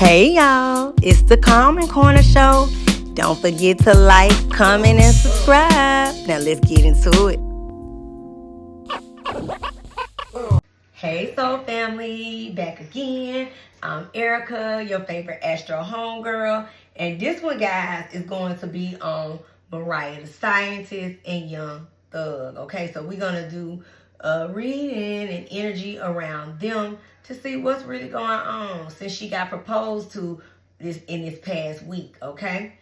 Hey y'all, it's the Calm Corner Show. Don't forget to like, comment, and subscribe. Now let's get into it. Hey Soul Family, back again. I'm Erica, your favorite Astro homegirl. And this one, guys, is going to be on Mariah the Scientist and Young Thug. Okay, so we're going to do a reading and energy around them to see what's really going on since she got proposed to in this past week. Okay,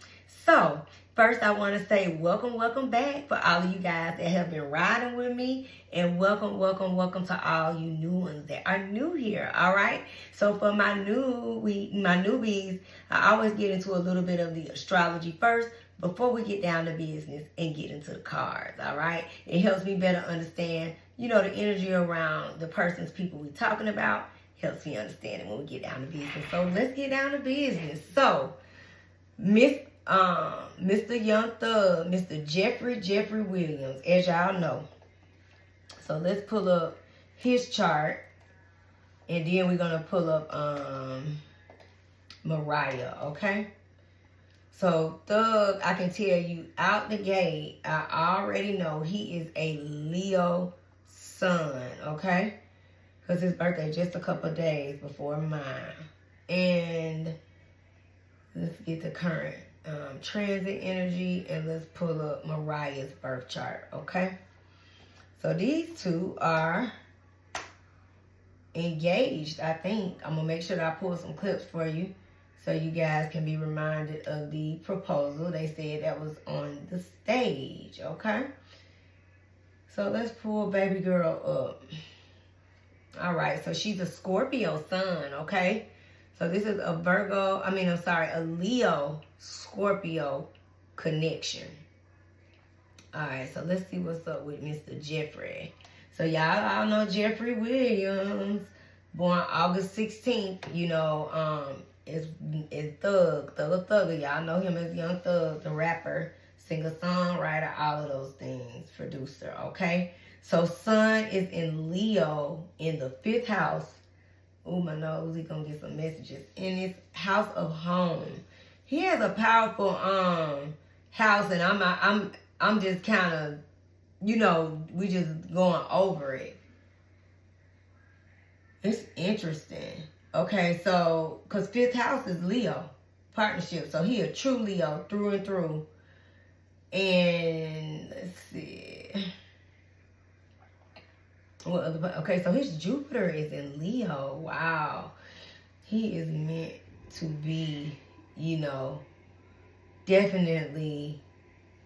so first I want to say welcome back for all of you guys that have been riding with me, and welcome to all you new ones that are new here. All right, so for my newbies, I always get into a little bit of the astrology first before we get down to business and get into the cards. All right, it helps me better understand, the energy around the person's people we talking about. Helps me understand it when we get down to business. So let's get down to business. So Mr. Young Thug, Mr. Jeffrey Williams, as y'all know. So let's pull up his chart, and then we're gonna pull up Mariah, okay? So Thug, I can tell you out the gate, I already know he is a Leo sun, okay? Because his birthday just a couple days before mine. And let's get the current transit energy, and let's pull up Mariah's birth chart, okay? So these two are engaged, I think. I'm going to make sure that I pull some clips for you so you guys can be reminded of the proposal. They said that was on the stage, okay? So let's pull baby girl up. All right, so she's a Scorpio sun, okay? So this is a a Leo Scorpio connection. All right, so let's see what's up with Mr. Jeffrey. So y'all all know Jeffrey Williams, born August 16th, is Thug. Y'all know him as Young Thug, the rapper, singer, songwriter, all of those things, producer, okay? So Sun is in Leo in the 5th house. Oh, my nose, he's gonna get some messages. In his house of home. He has a powerful house, and I'm just kind of, we just going over it. It's interesting. Okay, so, because 5th house is Leo, partnership. So he a true Leo through and through. And let's see. Okay, so his Jupiter is in Leo. Wow. He is meant to be, definitely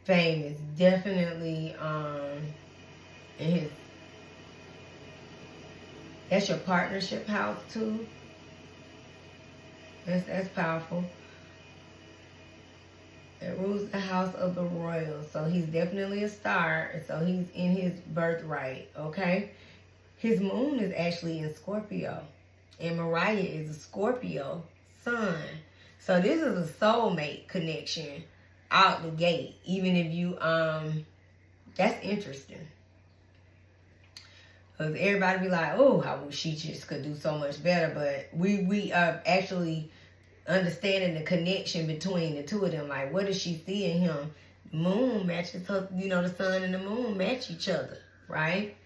famous. Definitely in his, that's your partnership house too. That's powerful. It rules the house of the royals. So he's definitely a star. So he's in his birthright, okay? His moon is actually in Scorpio. And Mariah is a Scorpio sun. So this is a soulmate connection out the gate. Even if you, that's interesting. Because everybody be like, oh, I wish she just could do so much better. But we are actually understanding the connection between the two of them. Like, what does she see in him? The moon matches her, the sun and the moon match each other, right?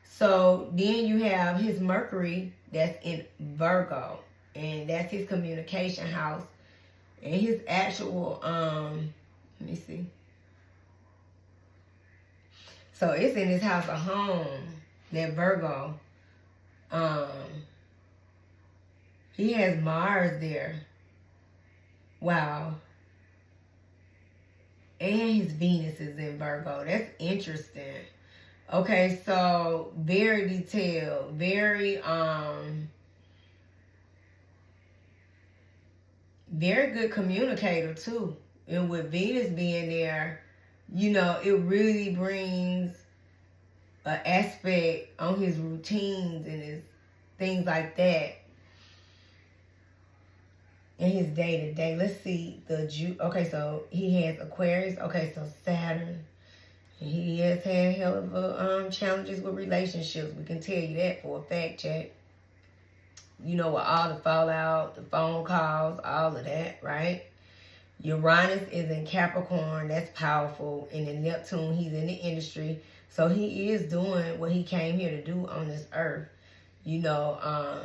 So then you have his Mercury that's in Virgo, and that's his communication house. And his actual, let me see. So it's in his house of home, that Virgo. He has Mars there. Wow. And his Venus is in Virgo. That's interesting. Okay, so very detailed, very very good communicator too. And with Venus being there, it really brings an aspect on his routines and his things like that. In his day-to-day. Let's see. Okay, so he has Aquarius. Okay, so Saturn. He has had hell of a challenges with relationships. We can tell you that for a fact check. you know, with all the fallout, the phone calls, all of that, right? Uranus is in Capricorn. That's powerful. And in Neptune, he's in the industry. So he is doing what he came here to do on this earth. You know,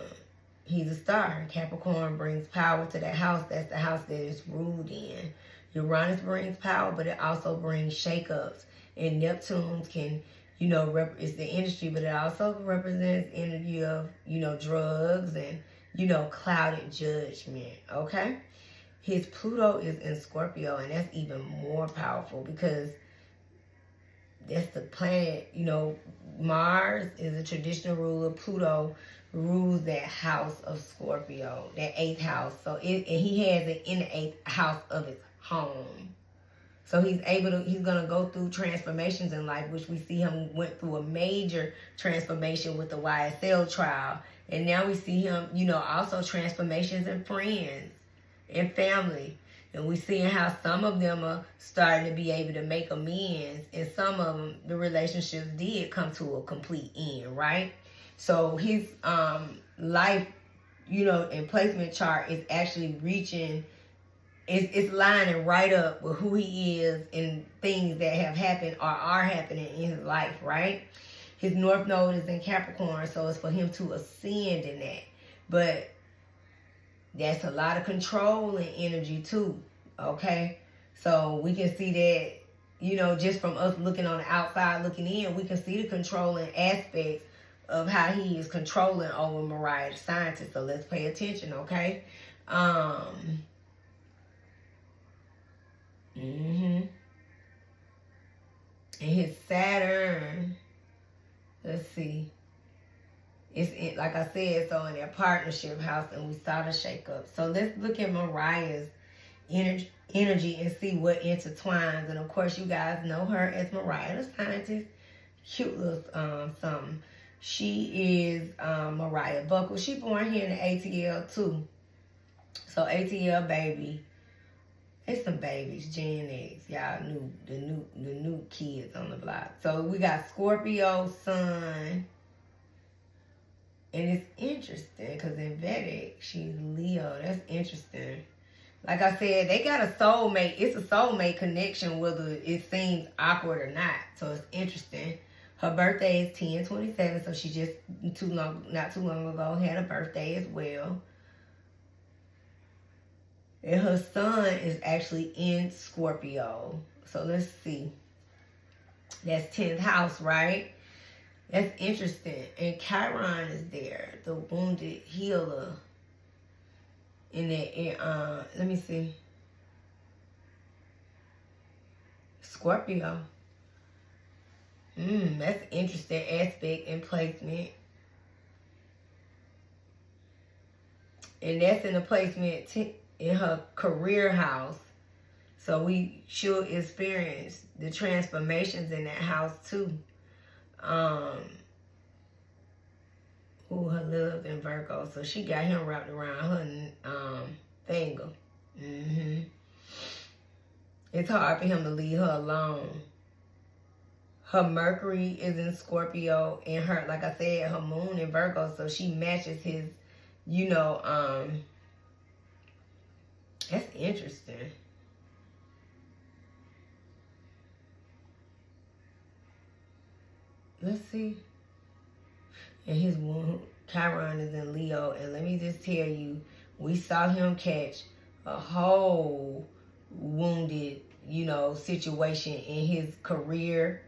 he's a star. Capricorn brings power to that house. That's the house that it's ruled in. Uranus brings power, but it also brings shakeups. And Neptune can, you know, it's the industry, but it also represents energy of, you know, drugs and, you know, clouded judgment, okay? His Pluto is in Scorpio, and that's even more powerful because that's the planet, you know, Mars is a traditional ruler. Pluto rules that house of Scorpio, that 8th house. So and he has it in the 8th house of his home. So he's going to go through transformations in life, which we see him went through a major transformation with the YSL trial. And now we see him, you know, also transformations in friends and family. And we're seeing how some of them are starting to be able to make amends. And some of them, the relationships did come to a complete end, right? So his life, you know, and placement chart is actually reaching, it's lining right up with who he is and things that have happened or are happening in his life, right? His North Node is in Capricorn, so it's for him to ascend in that. But that's a lot of control and energy too, okay? So we can see that, you know, just from us looking on the outside, looking in, we can see the controlling aspects of how he is controlling over Mariah the scientist. So let's pay attention, okay? And his Saturn, let's see. It's in, like I said, so in their partnership house, and we saw the shakeup. So let's look at Mariah's energy and see what intertwines. And of course, you guys know her as Mariah the scientist. Cute little something. She is Mariah Buckle. She born here in the ATL too. So ATL baby. It's some babies, Gen X. Y'all knew the new kids on the block. So we got Scorpio sun. And it's interesting because in Vedic, she's Leo. That's interesting. Like I said, they got a soulmate. It's a soulmate connection, whether it seems awkward or not. So it's interesting. Her birthday is 10/27, so she just not too long ago had a birthday as well. And her sun is actually in Scorpio. So let's see. That's 10th house, right? That's interesting. And Chiron is there, the wounded healer. In that, let me see. Scorpio. That's an interesting aspect and placement. And that's in the placement in her career house. So we should experience the transformations in that house too. Her love in Virgo. So she got him wrapped around her finger. It's hard for him to leave her alone. Her Mercury is in Scorpio, and her, like I said, her moon in Virgo, so she matches his, you know, that's interesting. Let's see. And his wound, Chiron is in Leo, and let me just tell you, we saw him catch a whole wounded, you know, situation in his career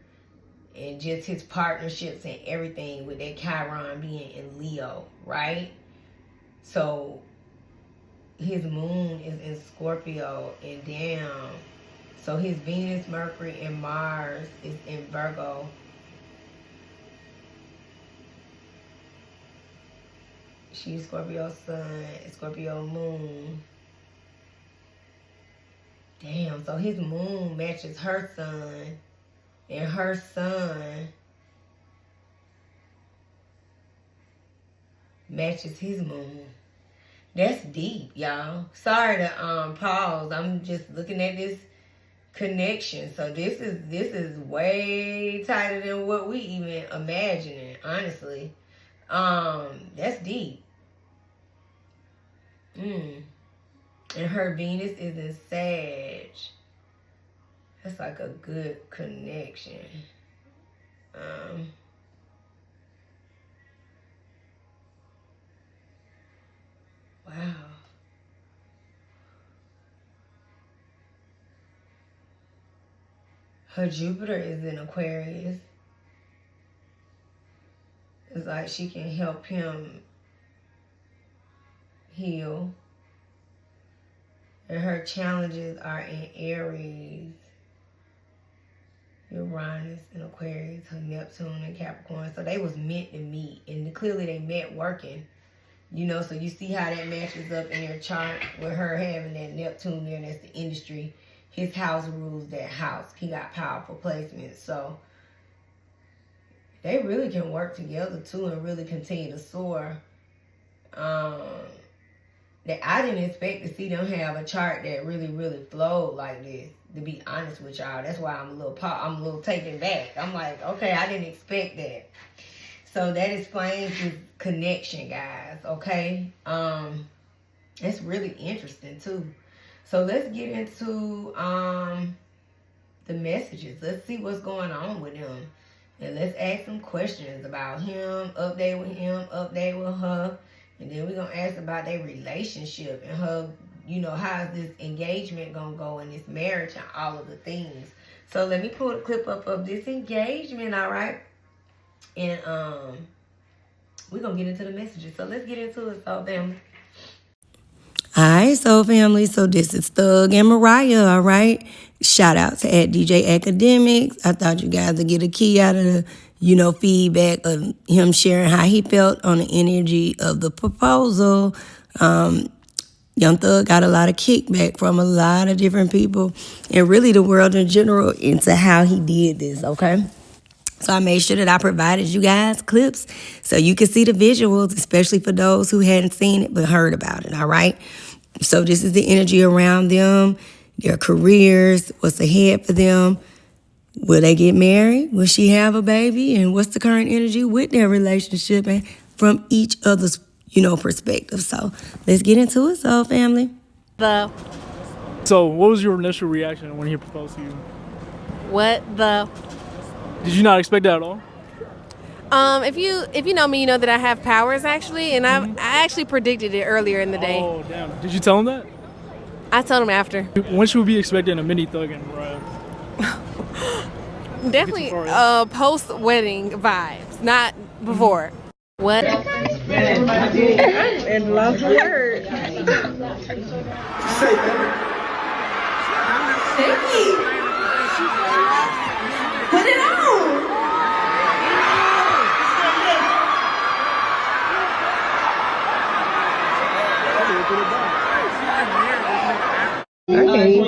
and just his partnerships and everything with that Chiron being in Leo, right? So his moon is in Scorpio and down. So his Venus, Mercury, and Mars is in Virgo. She's Scorpio sun, Scorpio moon. Damn, so his moon matches her sun, and her sun matches his moon. That's deep, y'all. Sorry to pause. I'm just looking at this connection. So this is way tighter than what we even imagining, honestly. That's deep. And her Venus is in Sag. That's like a good connection. Wow. Her Jupiter is in Aquarius. It's like she can help him heal. And her challenges are in Aries, Uranus and Aquarius, her Neptune and Capricorn. So they was meant to meet. And clearly they met working. You know, so you see how that matches up in their chart with her having that Neptune there. That's the industry. His house rules that house. He got powerful placements. So they really can work together too and really continue to soar. That I didn't expect to see them have a chart that really flowed like this, to be honest with y'all. That's why I'm a little taken back. I'm like, okay, I didn't expect that. So that explains this connection, guys, okay? It's really interesting too. So let's get into the messages. Let's see what's going on with them. And let's ask some questions about him, update with him, update with her. And then we're going to ask about their relationship and her, you know, how's this engagement going to go and this marriage and all of the things. So let me pull the clip up of this engagement, all right? And we're going to get into the messages. So let's get into it, Soul Family. All right, Soul Family. So this is Thug and Mariah, all right? Shout out to @DJ Academics. I thought you guys would get a key out of the, you know, feedback of him sharing how he felt on the energy of the proposal. Young Thug got a lot of kickback from a lot of different people and really the world in general into how he did this, okay? So I made sure that I provided you guys clips so you can see the visuals, especially for those who hadn't seen it but heard about it, all right? So this is the energy around them, their careers, what's ahead for them. Will they get married? Will she have a baby? And what's the current energy with their relationship and from each other's, you know, perspective? So let's get into it, Soul Family. So what was your initial reaction when he proposed to you? What the? Did you not expect that at all? If you know me, you know that I have powers actually, and I actually predicted it earlier in the day. Oh damn! Did you tell him that? I told him after. When should we be expecting a mini Thug and Mariah? Definitely post wedding vibes, not before. What? And love the word. Put it on. Okay.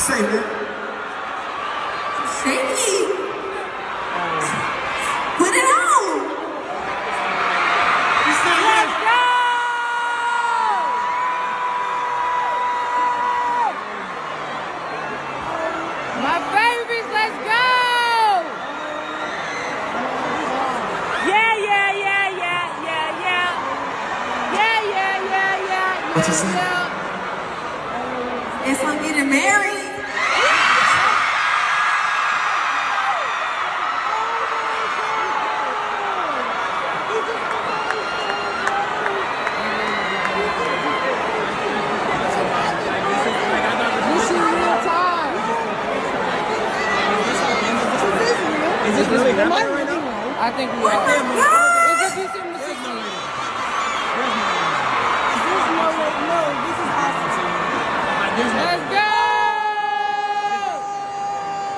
Say that. Shaky. Put it on. Let's go! My babies, let's go! Yeah. What you say? It's like getting married. Is this really happening right now? I think we are. Is it this in the signal? This is awesome.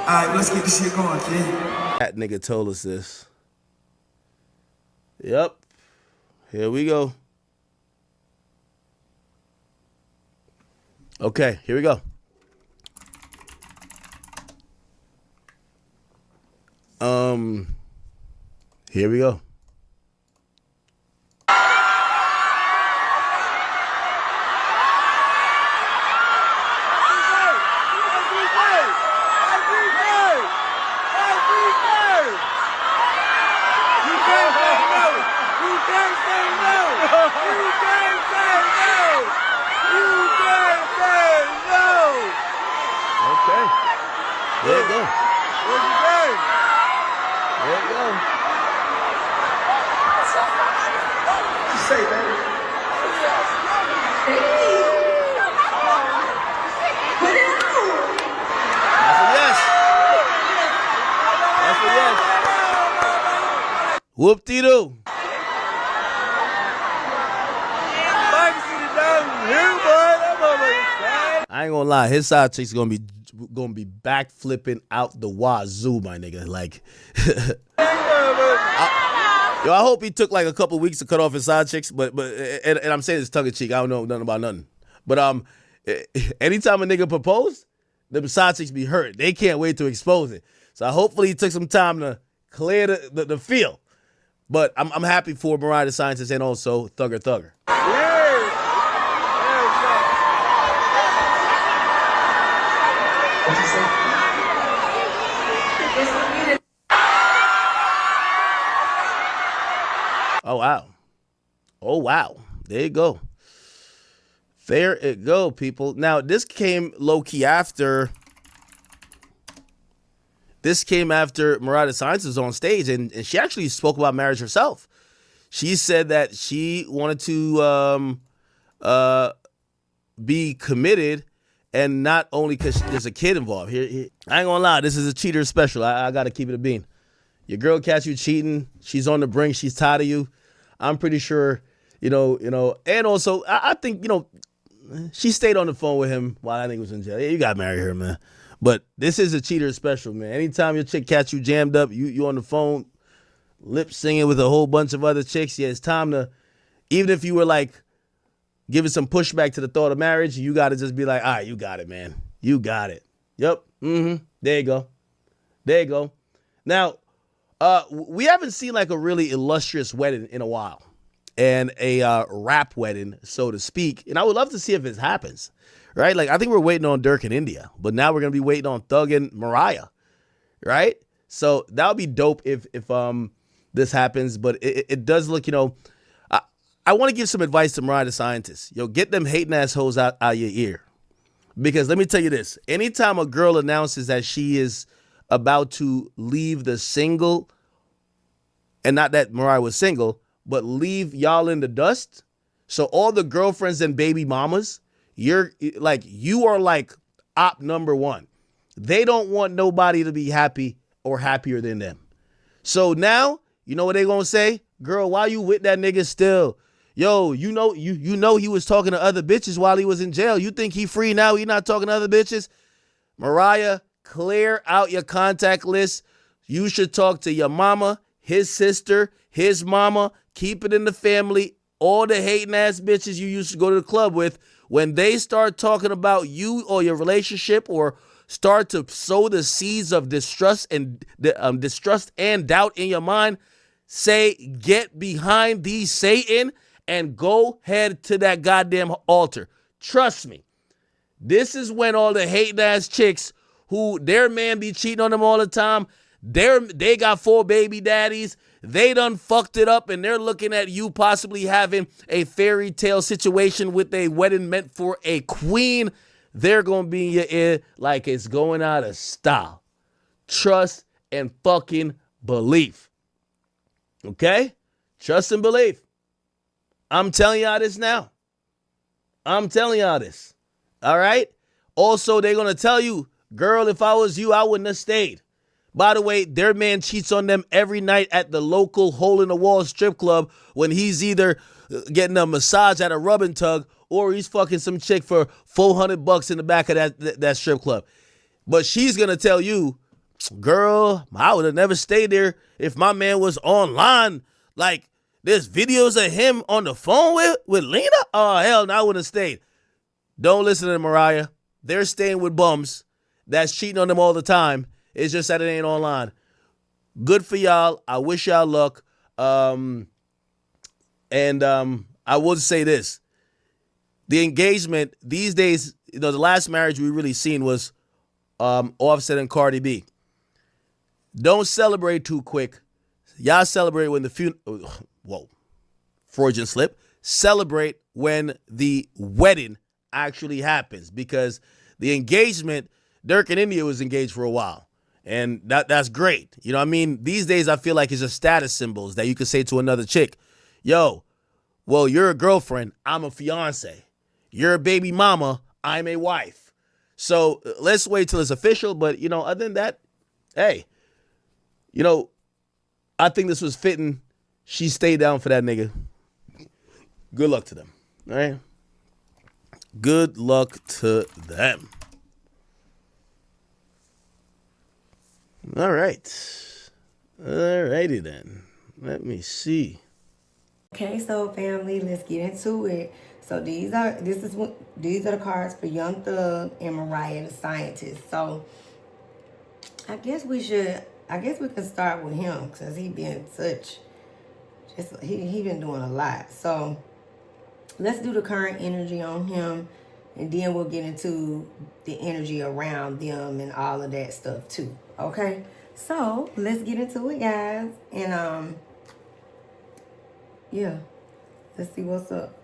Alright, let's get this shit going, kid. That nigga told us this. Yep. Here we go. Okay, here we go. Here we go. Okay. There you go. There you go. Say, baby. Put it out. That's a yes. That's a yes. Whoop-dee-doo. I ain't gonna lie, his side chick's gonna be back flipping out the wazoo, my nigga. Like, I hope he took like a couple weeks to cut off his side chicks, but I'm saying this tongue in cheek. I don't know nothing about nothing. But anytime a nigga propose, them side chicks be hurt. They can't wait to expose it. So hopefully he took some time to clear the field. But I'm happy for Mariah the Scientist and also Thugger. What you say? Oh, wow. There you go. There it go, people. Now, this came low-key after... This came after Mariah the Scientist was on stage, and she actually spoke about marriage herself. She said that she wanted to be committed, and not only because there's a kid involved. Here, I ain't gonna lie, this is a cheater special. I gotta keep it a bean. Your girl catch you cheating. She's on the brink. She's tired of you. I'm pretty sure, you know, and also I think, she stayed on the phone with him while I think was in jail. Yeah, you gotta marry her, man. But this is a cheater special, man. Anytime your chick catch you jammed up, you on the phone, lip singing with a whole bunch of other chicks, yeah, it's time to, even if you were like giving some pushback to the thought of marriage, you got to just be like, all right, you got it, man. You got it. Yep. There you go. There you go. Now, we haven't seen like a really illustrious wedding in a while, and a rap wedding, so to speak. And I would love to see if it happens, right? Like, I think we're waiting on Dirk in India, but now we're going to be waiting on Thug and Mariah, right? So that would be dope if this happens, but it does look, I want to give some advice to Mariah the Scientist. Get them hating assholes out your ear. Because let me tell you this. Anytime a girl announces that she is about to leave the single, and not that Mariah was single, but leave y'all in the dust. So all the girlfriends and baby mamas, you are like op number one. They don't want nobody to be happy or happier than them. So now, you know what they gonna say? Girl, why you with that nigga still? Yo, you know he was talking to other bitches while he was in jail. You think he free now? He not talking to other bitches? Mariah, clear out your contact list. You should talk to your mama, his sister, his mama. Keep it in the family. All the hating ass bitches you used to go to the club with, when they start talking about you or your relationship, or start to sow the seeds of distrust and doubt in your mind, say, get behind these Satan and go head to that goddamn altar. Trust me. This is when all the hating ass chicks who their man be cheating on them all the time, they got 4 baby daddies, they done fucked it up, and they're looking at you possibly having a fairy tale situation with a wedding meant for a queen. They're going to be in your ear like it's going out of style. Trust and fucking believe. Okay? Trust and believe. I'm telling y'all this now. I'm telling y'all this. All right? Also, they're going to tell you, girl, if I was you, I wouldn't have stayed. By the way, their man cheats on them every night at the local hole-in-the-wall strip club when he's either getting a massage at a rub and tug or he's fucking some chick for $400 in the back of that strip club. But she's gonna tell you, girl, I would have never stayed there if my man was online. Like, there's videos of him on the phone with Lena? Oh, hell no, I wouldn't have stayed. Don't listen to them, Mariah. They're staying with bums that's cheating on them all the time. It's just that it ain't online. Good for y'all. I wish y'all luck. I would say this. The engagement these days, the last marriage we really seen was Offsett and Cardi B. Don't celebrate too quick. Y'all celebrate when the Freudian slip. Celebrate when the wedding actually happens, because the engagement, Dirk and India was engaged for a while, and that's great. You know what I mean? These days I feel like it's just status symbols that you could say to another chick. Yo, well, you're a girlfriend, I'm a fiance. You're a baby mama, I'm a wife. So let's wait till it's official. But, other than that, hey, I think this was fitting. She stayed down for that nigga. Good luck to them. All right? Good luck to them. All right. All righty then. Let me see. Okay, so family, let's get into it. So these are the cards for Young Thug and Mariah the Scientist. So I guess we can start with him, because he been he been doing a lot. So let's do the current energy on him, and then we'll get into the energy around them and all of that stuff too. Okay? So let's get into it, guys. And yeah. Let's see what's up.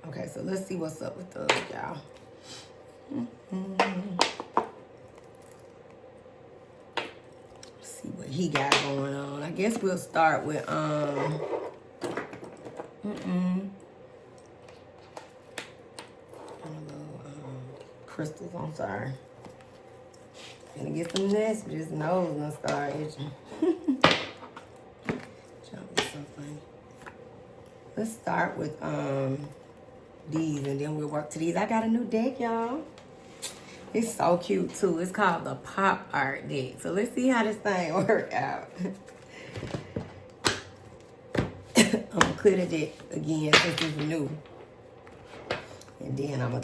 Okay, so let's see what's up with those, y'all. See what he got going on. I guess we'll start with crystals. I'm sorry. Gonna get some nests, but his nose gonna start itching. Jump is so funny. Let's start with these, and then we'll work to these. I got a new deck, y'all. It's so cute too. It's called the Pop Art deck. So let's see how this thing work out. I'm gonna clear the deck again since it's new, and then I'm gonna.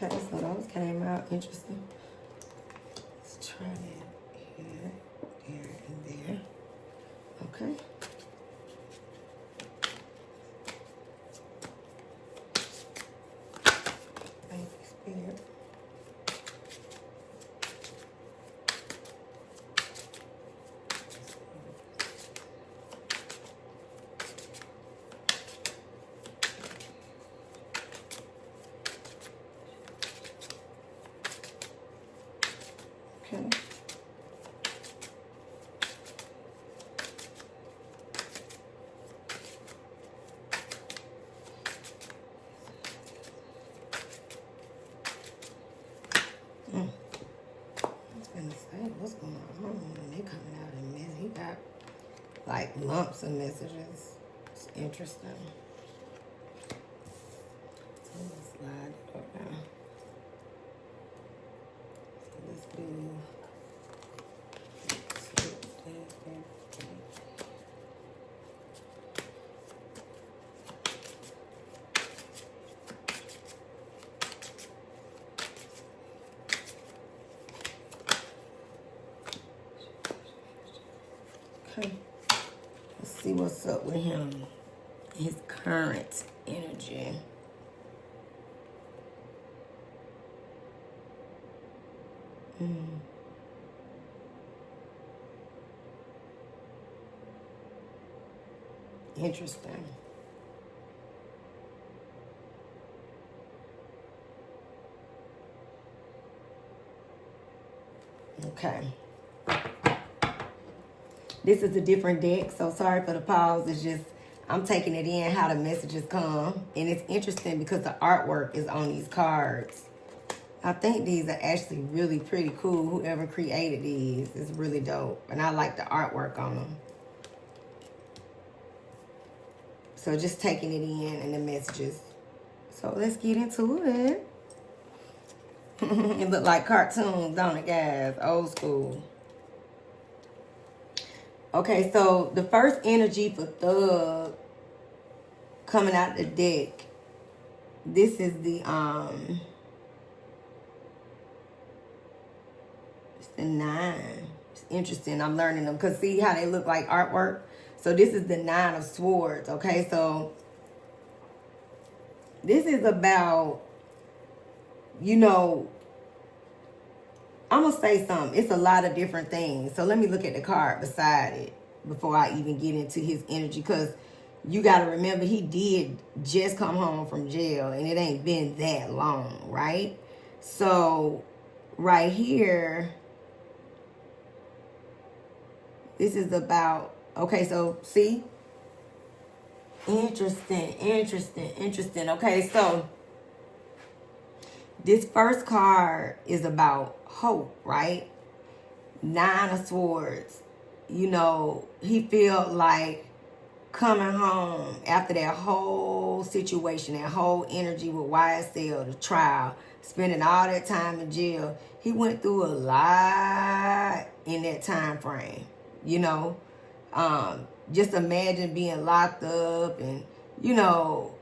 Okay, so those came out interesting. Let's try that here, there, and there. Okay. Thank you, Spirit. Okay. lumps of messages. It's interesting. So let's slide it over. So let's do. Okay. Let's see what's up with him. His current energy. Interesting. Okay. This is a different deck, so sorry for the pause. It's just, I'm taking it in how the messages come. And it's interesting because the artwork is on these cards. I think these are actually really pretty cool. Whoever created these is really dope. And I like the artwork on them. So just taking it in and the messages. So let's get into it. It look like cartoons, don't it, guys? Old school. Okay, so the first energy for Thug coming out the deck. This is the it's the 9. It's interesting. I'm learning them because see how they look like artwork. So this is the 9 of Swords. Okay, so this is about, you know, I'm going to say something. It's a lot of different things. So let me look at the card beside it before I even get into his energy. Because you got to remember, he did just come home from jail. And it ain't been that long, right? So right here, this is about, okay, so see? Interesting. Okay, so this first card is about hope, right? 9 of Swords. You know, he felt like coming home after that whole situation, that whole energy with YSL, the trial, spending all that time in jail. He went through a lot in that time frame, you know. Just imagine being locked up and, you know,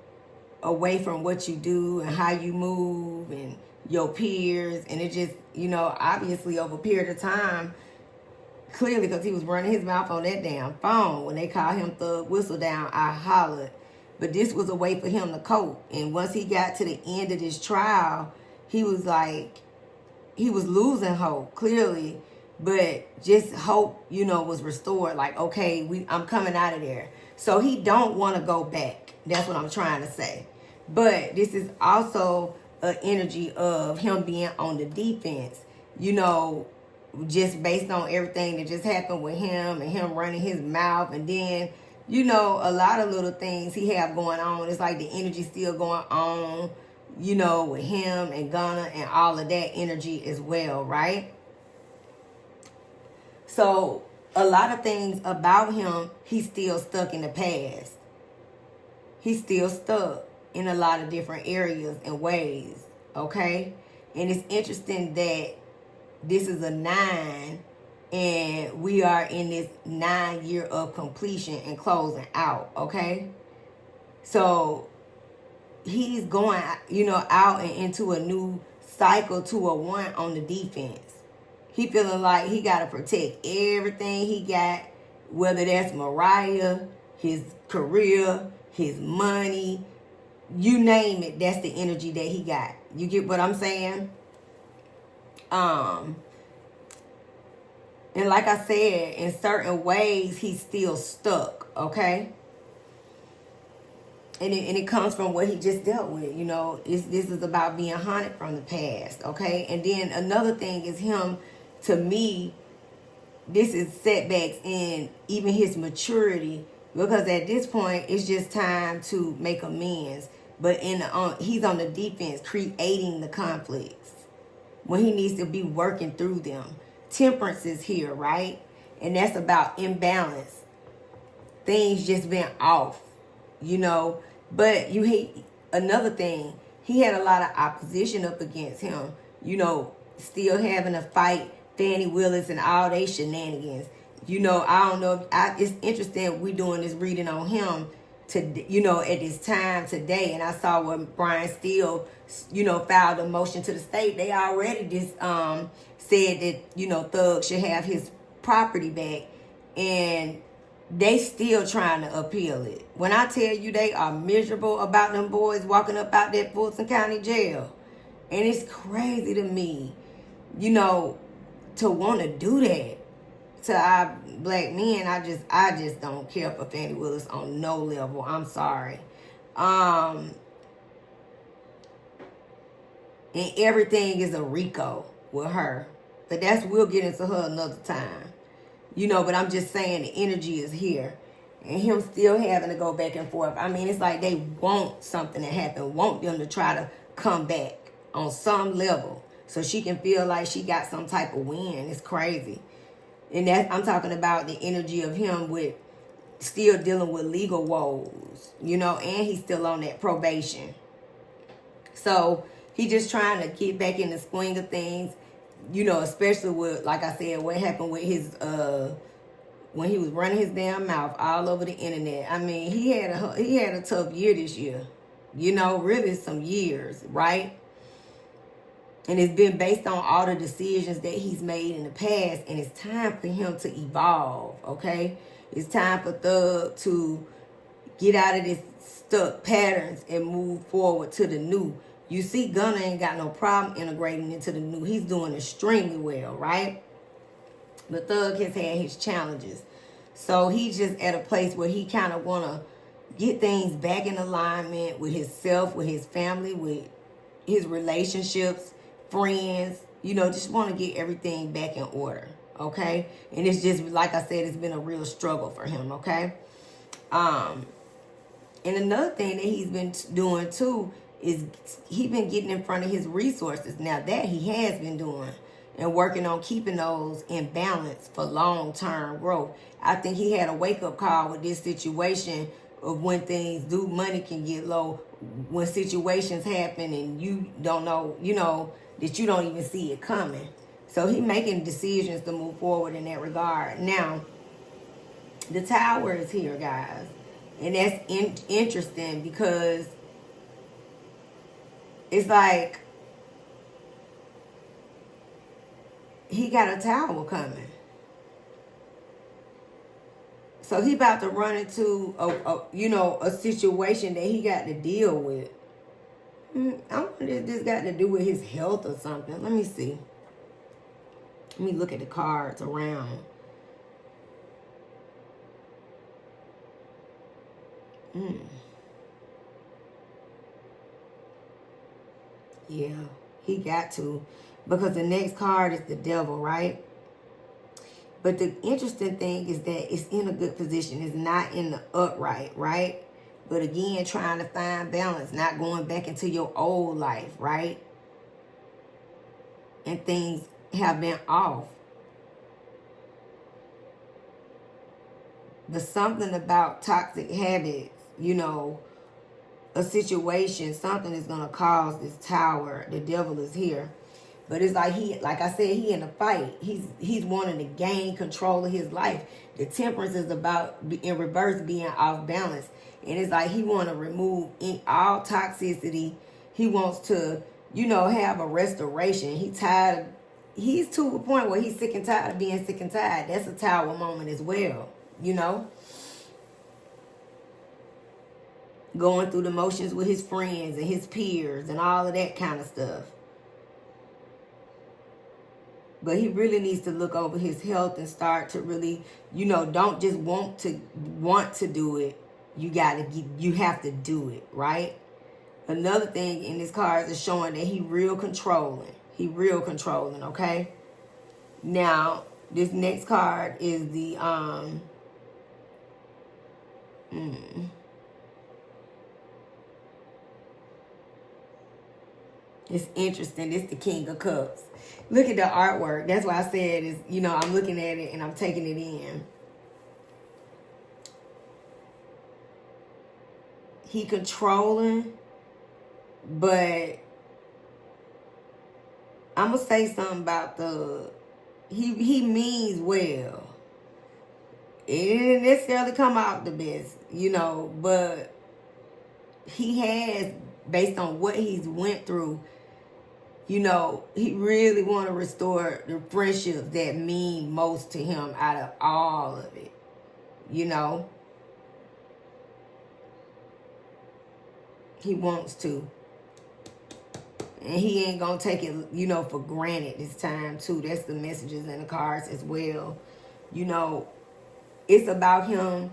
away from what you do and how you move and your peers. And it just, you know, obviously over a period of time, clearly because he was running his mouth on that damn phone. When they called him Thug Whistle Down, I hollered. But this was a way for him to cope. And once he got to the end of this trial, he was like, he was losing hope, clearly. But just hope, you know, was restored. Like, okay, I'm coming out of there. So he don't want to go back. That's what I'm trying to say. But this is also an energy of him being on the defense. You know, just based on everything that just happened with him and him running his mouth. And then, you know, a lot of little things he have going on. It's like the energy still going on, you know, with him and Gunna and all of that energy as well, right? So a lot of things about him, he's still stuck in the past. He's still stuck in a lot of different areas and ways, okay? And it's interesting that this is a 9 and we are in this 9 year of completion and closing out, okay? So he's going, you know, out and into a new cycle to a 1 on the defense. He feeling like he got to protect everything he got, whether that's Mariah, his career, his money, you name it. That's the energy that he got. You get what I'm saying? And like I said, in certain ways, he's still stuck, okay? And it comes from what he just dealt with, you know. This is about being haunted from the past, okay? And then another thing is him, to me, this is setbacks in even his maturity, because at this point, it's just time to make amends. But he's on the defense, creating the conflicts when he needs to be working through them. Temperance is here, right? And that's about imbalance. things just been off, But you hate another thing. He had a lot of opposition up against him, still having to fight Fannie Willis and all they shenanigans. I don't know. It's interesting we doing this reading on him to, at this time today. And I saw when Braun still, filed a motion to the state. They already just said that, Thug should have his property back. And they still trying to appeal it. When I tell you they are miserable about them boys walking up out that Fulton County jail. And it's crazy to me, to want to do that to our black men. I just don't care for Fannie Willis on no level. I'm sorry. And everything is a RICO with her. But we'll get into her another time. But I'm just saying the energy is here. And him still having to go back and forth. I mean, it's like they want something to happen. Want them to try to come back on some level. So she can feel like she got some type of win. It's crazy. And I'm talking about the energy of him with still dealing with legal woes. And he's still on that probation. So he just trying to get back in the swing of things. Especially with, like I said, what happened with his, when he was running his damn mouth all over the internet. I mean, he had a tough year this year. Really some years, right? And it's been based on all the decisions that he's made in the past. And it's time for him to evolve, okay? It's time for Thug to get out of this stuck patterns and move forward to the new. You see, Gunna ain't got no problem integrating into the new. He's doing extremely well, right? But Thug has had his challenges. So he's just at a place where he kind of want to get things back in alignment with himself, with his family, with his relationships, friends. Just want to get everything back in order, okay? And it's just, like I said, it's been a real struggle for him, okay? And another thing that he's been doing, too, is he been getting in front of his resources. Now that he has been doing and working on keeping those in balance for long-term growth. I think he had a wake-up call with this situation of when money can get low, when situations happen and you don't know, that you don't even see it coming. So he making decisions to move forward in that regard. Now, the tower is here, guys. And that's interesting because it's like he got a tower coming. So he about to run into a situation that he got to deal with. I wonder if this got to do with his health or something. Let me see. Let me look at the cards around. Yeah, he got to. Because the next card is the devil, right? But the interesting thing is that it's in a good position. It's not in the upright, right? But again, trying to find balance, not going back into your old life, right? And things have been off. But something about toxic habits, a situation, something is going to cause this tower. The devil is here. But it's like I said, he in a fight. He's wanting to gain control of his life. The temperance is about, in reverse, being off balance. And it's like he want to remove all toxicity. He wants to, have a restoration. He's to a point where he's sick and tired of being sick and tired. That's a tower moment as well, Going through the motions with his friends and his peers and all of that kind of stuff. But he really needs to look over his health and start to really, don't just want to do it. You have to do it, right? Another thing in this card is showing that he real controlling. He real controlling, okay? Now, this next card is the it's interesting. It's the King of Cups. Look at the artwork. That's why I said is, I'm looking at it and I'm taking it in. he controlling, but I'm gonna say something about he means well. It didn't necessarily come out the best, you know, but he has, based on what he's went through, you know, he really want to restore the friendships that mean most to him out of all of it, you know. He wants to. And he ain't gonna take it, you know, for granted this time too. That's the messages in the cards as well. You know, it's about him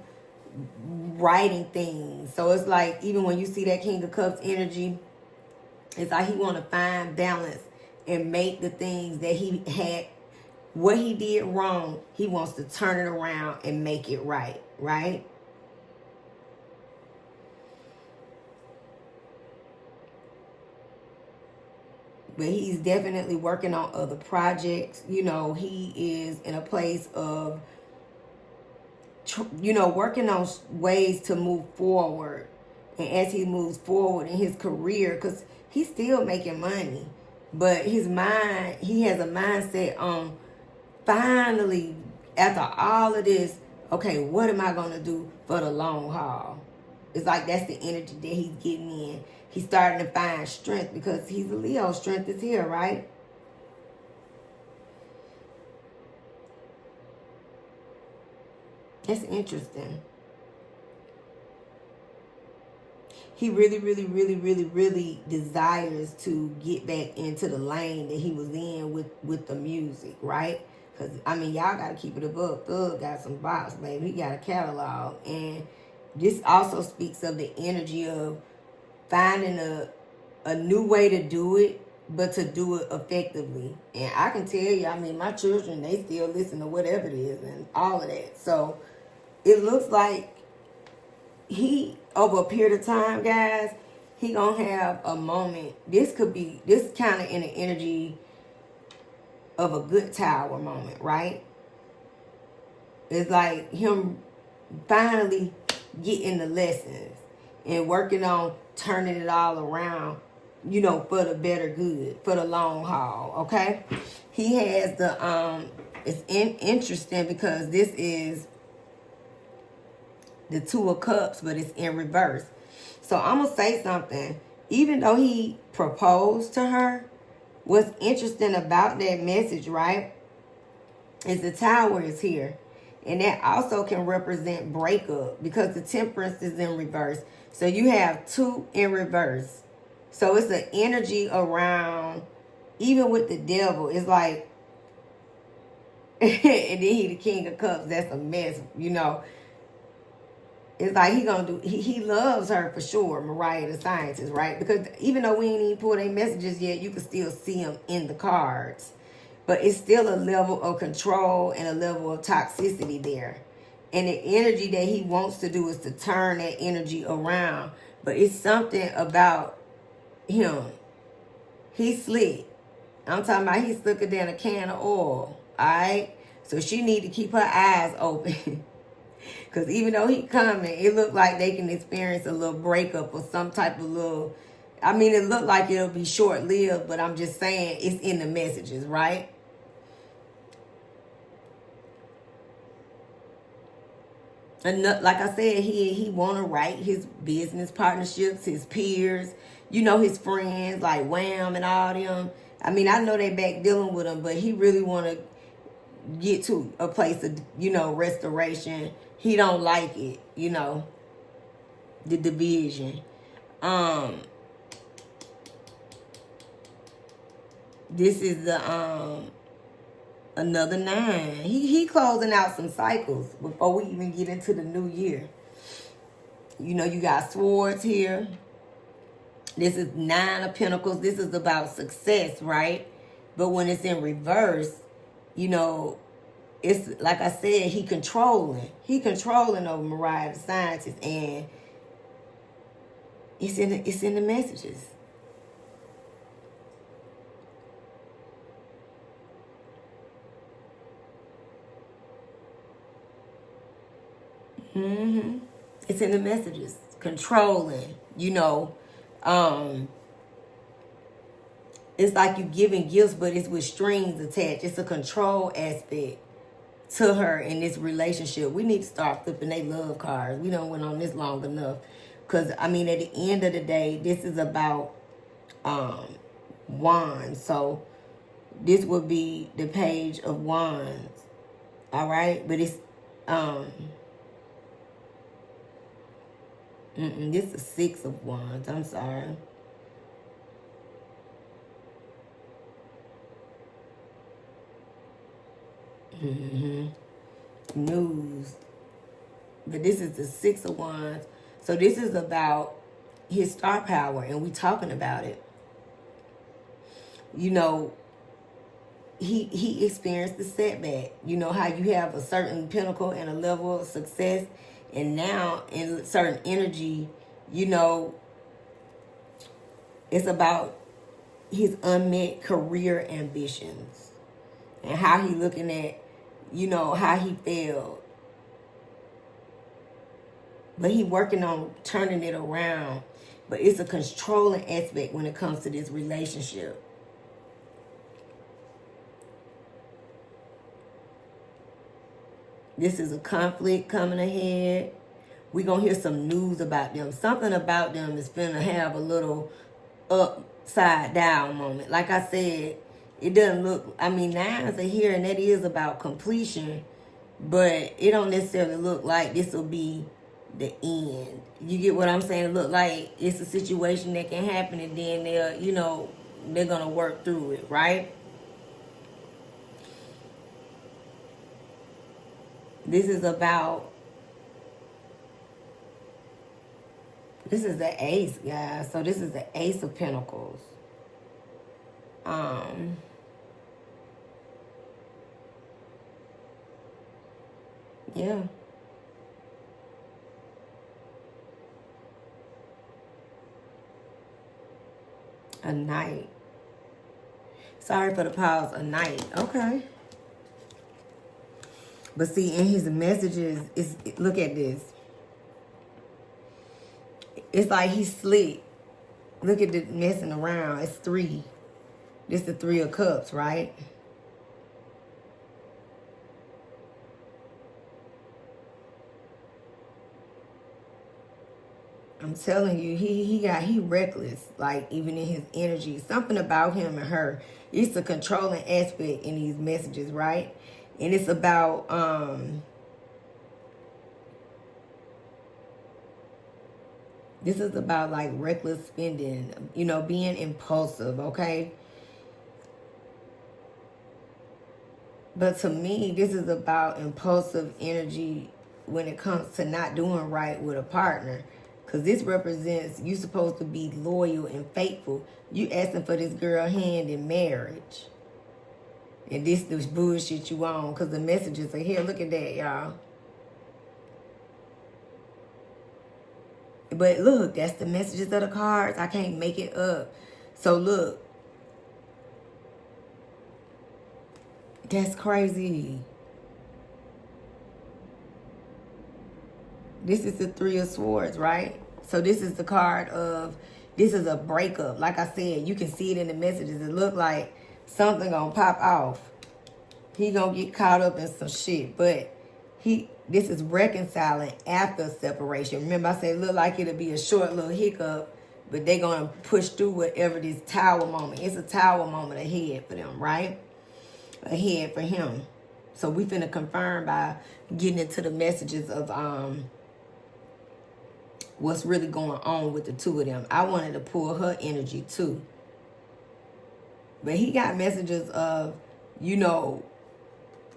writing things. So it's like, even when you see that King of Cups energy, it's like he want to find balance and make the things that he had, what he did wrong, he wants to turn it around and make it right, right? But he's definitely working on other projects. You know, he is in a place of, you know, working on ways to move forward. And as he moves forward in his career, because he's still making money, but his mind, he has a mindset on finally, after all of this, okay, what am I going to do for the long haul? It's like that's the energy that he's getting in. He's starting to find strength because he's a Leo. Strength is here, right? That's interesting. He really, really, really, really, really desires to get back into the lane that he was in with the music, right? Because, I mean, y'all got to keep it above. Thug got some box, baby. He got a catalog. And this also speaks of the energy of finding a new way to do it, but to do it effectively. And I can tell you, I mean, my children, they still listen to whatever it is and all of that. So it looks like he, over a period of time, guys, he gonna have a moment. This kind of in the energy of a good tower moment, right? It's like him finally getting the lessons and working on turning it all around, you know, for the better good, for the long haul, okay? He has the, it's interesting because this is the Two of Cups, but it's in reverse. So I'm going to say something. Even though he proposed to her, what's interesting about that message, right, is the Tower is here. And that also can represent breakup because the Temperance is in reverse. So you have two in reverse. So it's an energy around, even with the devil, it's like, and then he the King of Cups, that's a mess, you know. It's like he loves her for sure, Mariah the Scientist, right? Because even though we ain't even pulled any messages yet, you can still see them in the cards. But it's still a level of control and a level of toxicity there. And the energy that he wants to do is to turn that energy around. But it's something about him. He's slick. I'm talking about he's slicker than a can of oil. Alright? So she need to keep her eyes open. Because even though he coming, it look like they can experience a little breakup or some type of little... I mean, it look like it'll be short-lived, but I'm just saying it's in the messages, right? And like I said, he want to write his business partnerships, his peers, you know, his friends like Wham and all them. I mean, I know they back dealing with him, but he really want to get to a place of, you know, restoration. He don't like it, you know, the division. This is the another 9. He closing out some cycles before we even get into the new year. You know, you got swords here. This is 9 of Pentacles. This is about success, right? But when it's in reverse, you know, it's like I said, he controlling. He controlling over Mariah the Scientist, and it's in the messages. It's in the messages. controlling, you know. It's like you giving gifts, but it's with strings attached. It's a control aspect to her in this relationship. We need to start flipping they love cards. We don't went on this long enough. Because, I mean, at the end of the day, this is about wands. So, this would be the page of wands. All right? But it's, this is 6 of wands. I'm sorry. News. But this is the 6 of wands. So this is about his star power, and we talking about it. You know, he experienced the setback. You know how you have a certain pinnacle and a level of success, and now in certain energy, you know, it's about his unmet career ambitions and how he looking at, you know, how he failed. But he working on turning it around. But it's a controlling aspect when it comes to this relationship. This is a conflict coming ahead. We're going to hear some news about them. Something about them is going to have a little upside down moment. Like I said, it doesn't look, I mean, 9s are here, and that is about completion. But it don't necessarily look like this will be the end. You get what I'm saying? It look like it's a situation that can happen, and then they're, you know, they're going to work through it, right? This is about, this is the Ace, guys. So this is the Ace of Pentacles. Yeah. A Knight. Sorry for the pause. A Knight. Okay. But see, in his messages, look at this. It's like he's slick. Look at the messing around. It's 3. This is the 3 of Cups, right? I'm telling you, he reckless, like even in his energy. Something about him and her. It's a controlling aspect in these messages, right? And it's about this is about like reckless spending, you know, being impulsive, okay? But to me, this is about impulsive energy when it comes to not doing right with a partner. Because this represents you supposed to be loyal and faithful. You asking for this girl hand in marriage. And this bullshit you on. Because the messages are here. Look at that, y'all. But look, that's the messages of the cards. I can't make it up. So look. That's crazy. This is the 3 of Swords, right? So this is the card of, this is a breakup. Like I said, you can see it in the messages. It look like something gonna pop off. He gonna get caught up in some shit. But this is reconciling after separation. Remember, I said it look like it'll be a short little hiccup, but they gonna push through whatever this tower moment. It's a tower moment ahead for them, right? Ahead for him. So we finna confirm by getting into the messages of what's really going on with the 2 of them. I wanted to pull her energy too. But he got messages of, you know,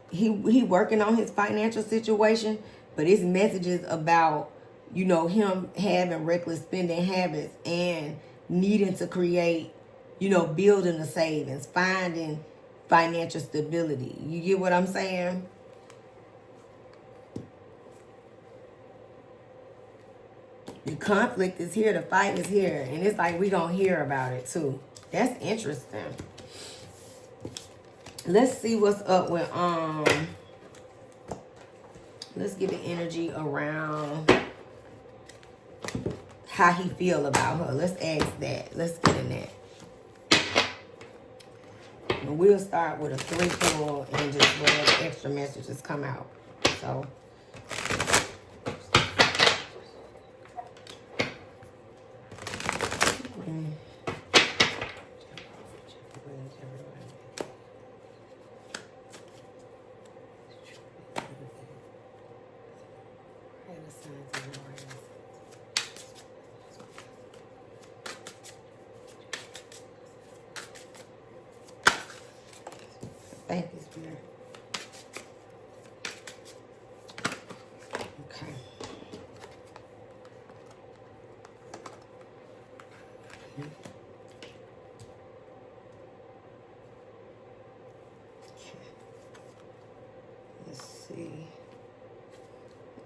he working on his financial situation, but it's messages about, you know, him having reckless spending habits and needing to create, you know, building a savings, finding financial stability. You get what I'm saying? The conflict is here. The fight is here. And it's like we gonna hear about it too. That's interesting. Let's see what's up with, let's get the energy around how he feel about her. Let's ask that. Let's get in that. And we'll start with a 3-4 and just whatever extra messages come out. So. Thank you, Spirit. Okay. Let's see.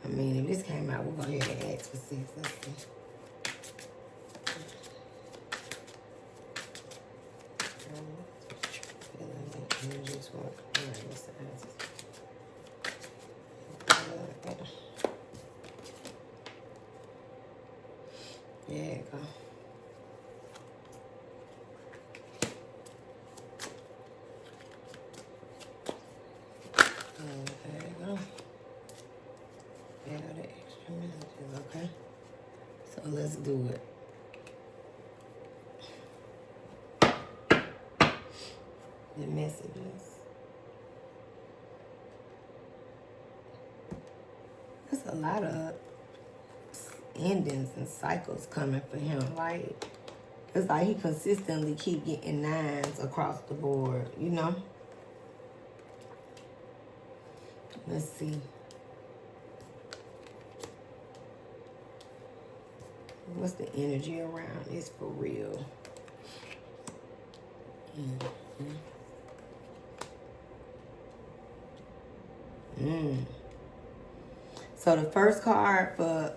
I mean, if this came out, we'll go ahead and ask for 6. Let's see. There you go. There you go. Yeah, the extra messages, okay? So let's do it. The messages. There's a lot of endings and cycles coming for him. Like, it's like he consistently keep getting 9s across the board, you know? Let's see. What's the energy around this for real? So the first card for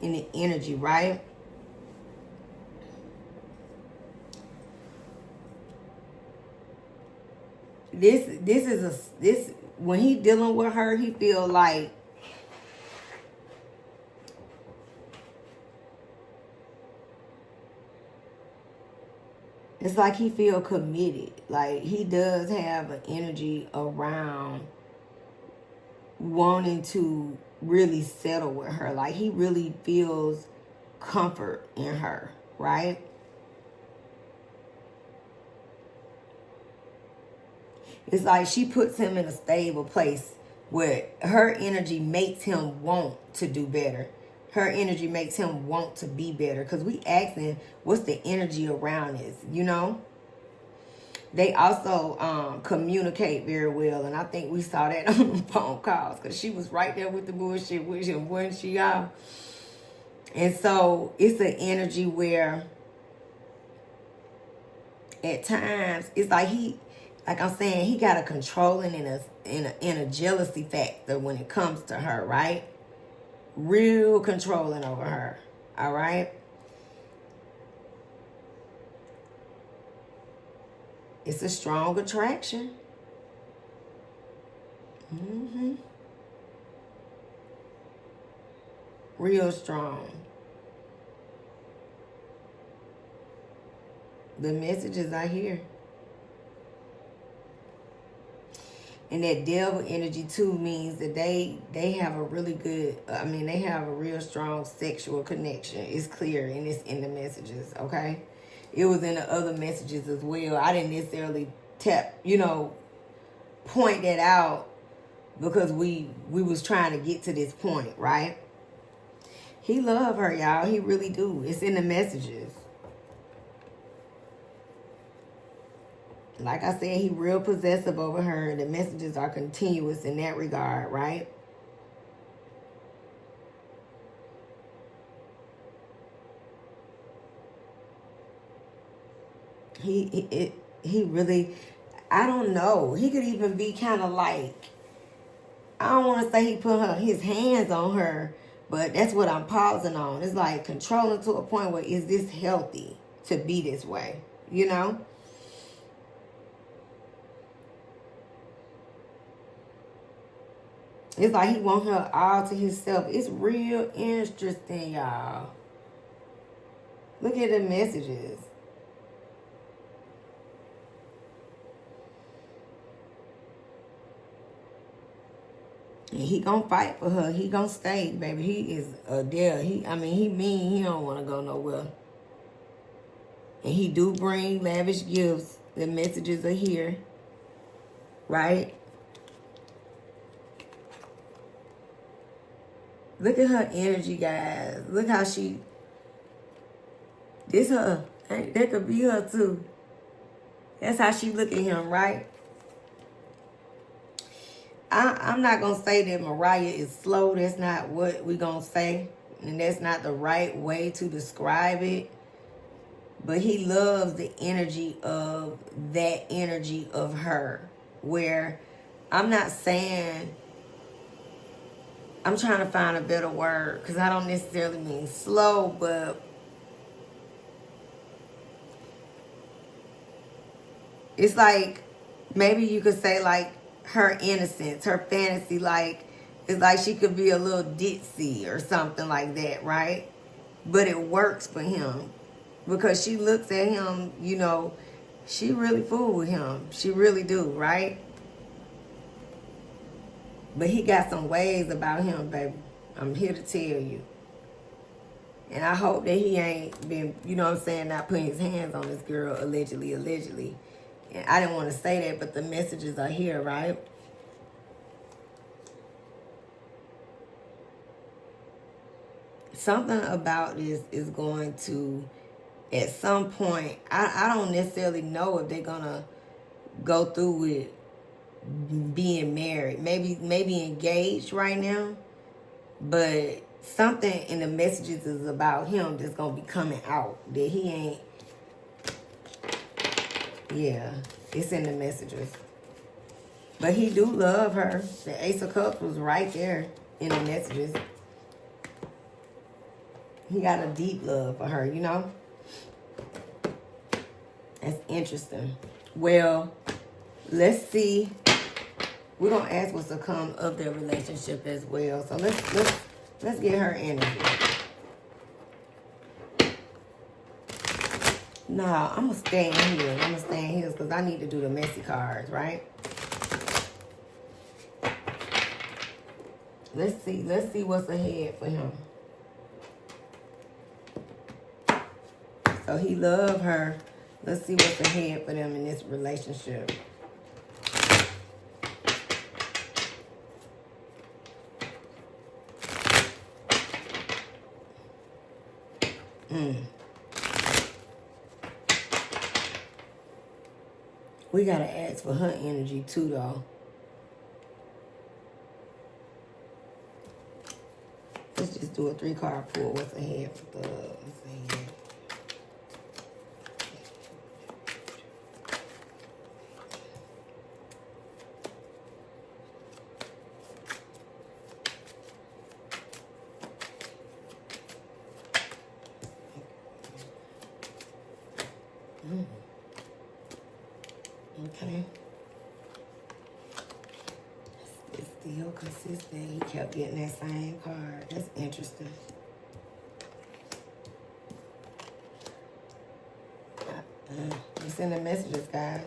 in the energy, right? This when he dealing with her, he feel like it's like he feel committed. Like he does have an energy around wanting to really settle with her. Like he really feels comfort in her, right? It's like she puts him in a stable place where her energy makes him want to do better. Her energy makes him want to be better. Because we asking, what's the energy around this, you know? They also communicate very well. And I think we saw that on the phone calls. Because she was right there with the bullshit with him, wasn't she, y'all? And so it's an energy where at times it's like like I'm saying, he got a controlling and a jealousy factor when it comes to her, right? Real controlling over her, all right? It's a strong attraction. Real strong. The messages I hear. And that devil energy too means that they have a really good, they have a real strong sexual connection. It's clear and it's in the messages, okay? It was in the other messages as well. I didn't necessarily point that out because we was trying to get to this point, right? He love her, y'all. He really do. It's in the messages. Like I said, he real possessive over her. The messages are continuous in that regard, right? He really, I don't know. He could even be kind of like, I don't want to say he put his hands on her, but that's what I'm pausing on. It's like controlling to a point where, is this healthy to be this way? You know? It's like he want her all to himself. It's real interesting, y'all. Look at the messages. And he gonna fight for her. He gonna stay, baby. He is a dare. He mean. He don't want to go nowhere. And he do bring lavish gifts. The messages are here, right? Look at her energy, guys. Look how she. This her. That could be her too. That's how she look at him, right? I'm not going to say that Mariah is slow. That's not what we're going to say. And that's not the right way to describe it. But he loves the energy of that energy of her. Where I'm not saying, I'm trying to find a better word. Because I don't necessarily mean slow, but it's like, maybe you could say like, her innocence, her fantasy, like, it's like she could be a little ditzy or something like that, right? But it works for him because she looks at him, you know, she really fool with him. She really do, right? But he got some ways about him, baby. I'm here to tell you. And I hope that he ain't been, you know what I'm saying, not putting his hands on this girl, allegedly. And I didn't want to say that, but the messages are here, right? Something about this is going to, at some point, I don't necessarily know if they're going to go through with being married. Maybe engaged right now. But something in the messages is about him that's going to be coming out. That he ain't. Yeah, it's in the messages. But he do love her. The Ace of Cups was right there in the messages. He got a deep love for her, you know? That's interesting. Well, let's see. We're going to ask what's to come of their relationship as well. So let's get her energy. Nah, I'm going to stay in here. I'm going to stay in here because I need to do the messy cards, right? Let's see what's ahead for him. So he loved her. Let's see what's ahead for them in this relationship. We got to ask for her energy too, though. Let's just do a 3-card pull. What's ahead for the... What's ahead? Okay. It's still consistent. He kept getting that same card. That's interesting. It's in the messages, guys.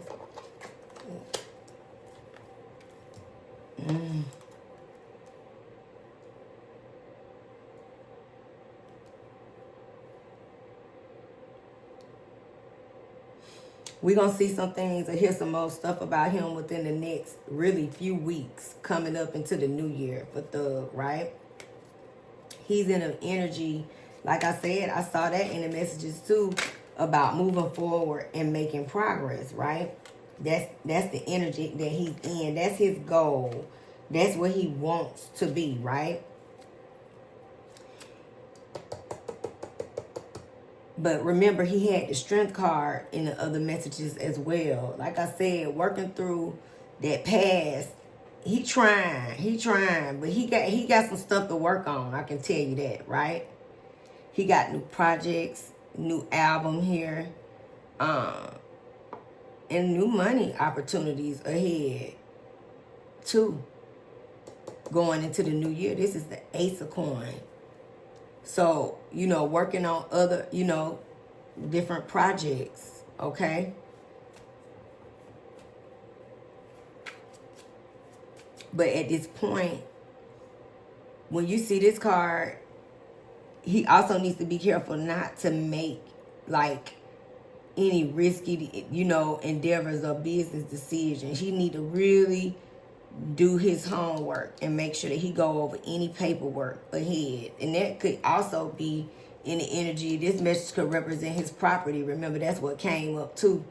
We're going to see some things or hear some more stuff about him within the next really few weeks coming up into the new year for Thug, right? He's in an energy, like I said, I saw that in the messages too, about moving forward and making progress, right? That's the energy that he's in. That's his goal. That's what he wants to be, right? But remember, he had the strength card in the other messages as well. Like I said, working through that past, he trying, but he got some stuff to work on. I can tell you that, right? He got new projects, new album here, and new money opportunities ahead too. Going into the new year, this is the Ace of Coins. So, you know, working on other, you know, different projects, okay? But at this point, when you see this card, he also needs to be careful not to make like any risky, endeavors or business decisions. He need to really do his homework and make sure that he go over any paperwork ahead. And that could also be in the energy. This message could represent his property. Remember, that's what came up too.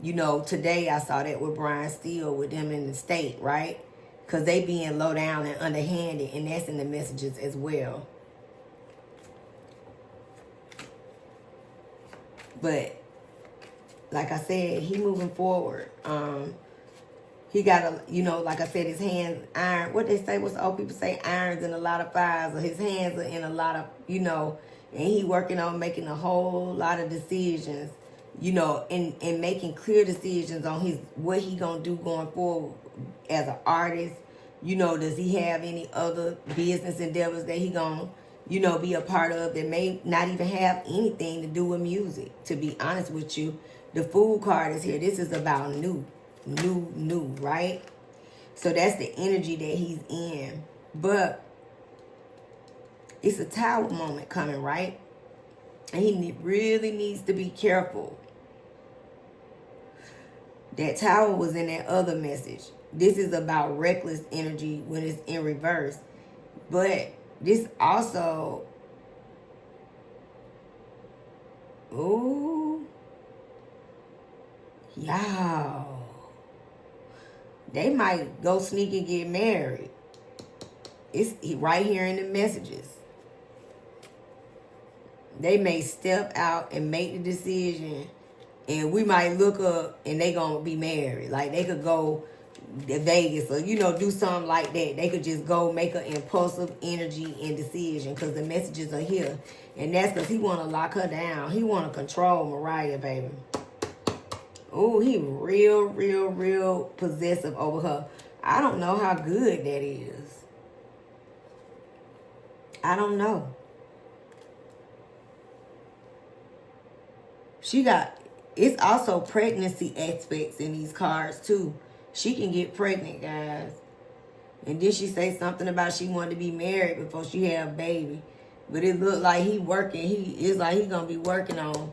Today I saw that with Braun still with them in the state, right? Because they being low down and underhanded, and that's in the messages as well. But like I said, he moving forward. He got like I said, his hands iron. What they say, what's the old people say, irons in a lot of fires, or his hands are in a lot of, and he working on making a whole lot of decisions, and making clear decisions on what he gonna do going forward as an artist. Does he have any other business endeavors that he gonna be a part of that may not even have anything to do with music? To be honest with you, the Fool card is here. This is about new, right? So that's the energy that he's in. But it's a Tower moment coming, right? And he really needs to be careful. That Tower was in that other message. This is about reckless energy when it's in reverse. But this also, y'all, they might go sneak and get married. It's right here in the messages. They may step out and make the decision, and we might look up and they gonna be married. Like they could go to Vegas or do something like that. They could just go make an impulsive energy and decision because the messages are here. And that's because he want to lock her down. He want to control Mariah, baby. Oh, he real possessive over her. I don't know how good that is. I don't know. It's also pregnancy aspects in these cards too. She can get pregnant, guys. And then she say something about she wanted to be married before she had a baby. But it looked like he working. It's like he gonna be working on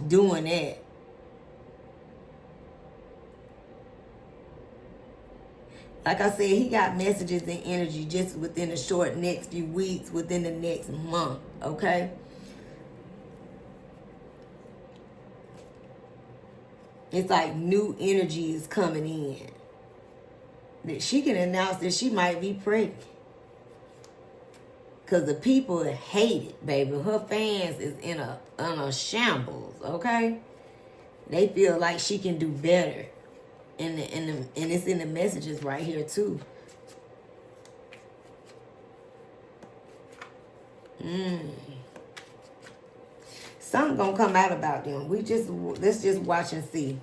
doing that. Like I said, he got messages and energy just within the short next few weeks, within the next month, okay? It's like new energy is coming in. That she can announce that she might be pregnant. Because the people hate it, baby. Her fans is in a shambles, okay? They feel like she can do better. And it's in the messages right here, too. Something gonna come out about them. Let's just watch and see.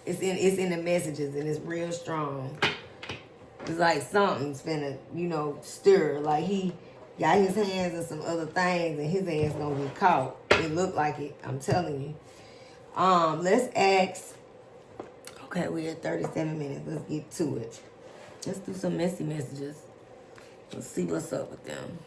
It's in the messages and it's real strong. It's like something's finna, stir. Like he got his hands in some other things and his ass gonna get caught. It looked like it. I'm telling you. Let's ask. Okay, we're at 37 minutes. Let's get to it. Let's do some messy messages. Let's see what's up with them.